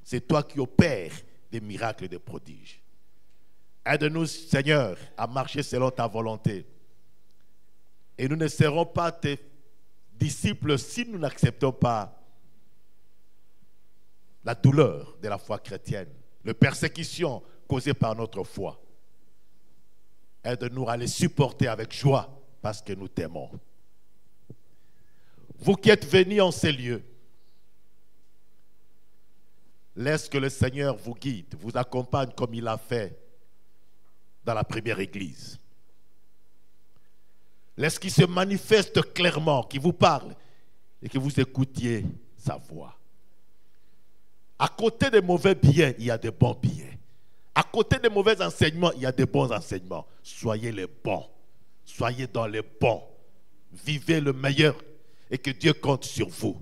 C'est toi qui opères des miracles et des prodiges. Aide-nous, Seigneur, à marcher selon ta volonté. Et nous ne serons pas tes disciples si nous n'acceptons pas la douleur de la foi chrétienne, les persécutions causées par notre foi. Aide-nous à les supporter avec joie parce que nous t'aimons. Vous qui êtes venus en ces lieux, laisse que le Seigneur vous guide, vous accompagne comme il l'a fait dans la première église. Laisse qu'il se manifeste clairement, qu'il vous parle, et que vous écoutiez sa voix. À côté des mauvais billets, il y a des bons billets. À côté des mauvais enseignements, il y a des bons enseignements. Soyez les bons. Soyez dans les bons. Vivez le meilleur et que Dieu compte sur vous.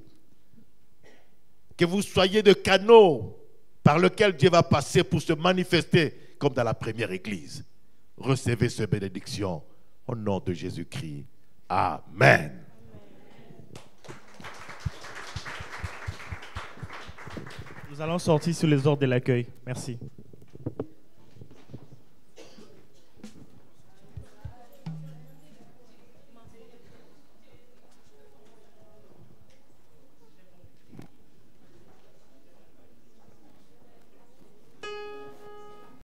Que vous soyez de canaux par lesquels Dieu va passer pour se manifester comme dans la première église. Recevez ces bénédictions au nom de Jésus-Christ. Amen. Nous allons sortir sur les ordres de l'accueil. Merci.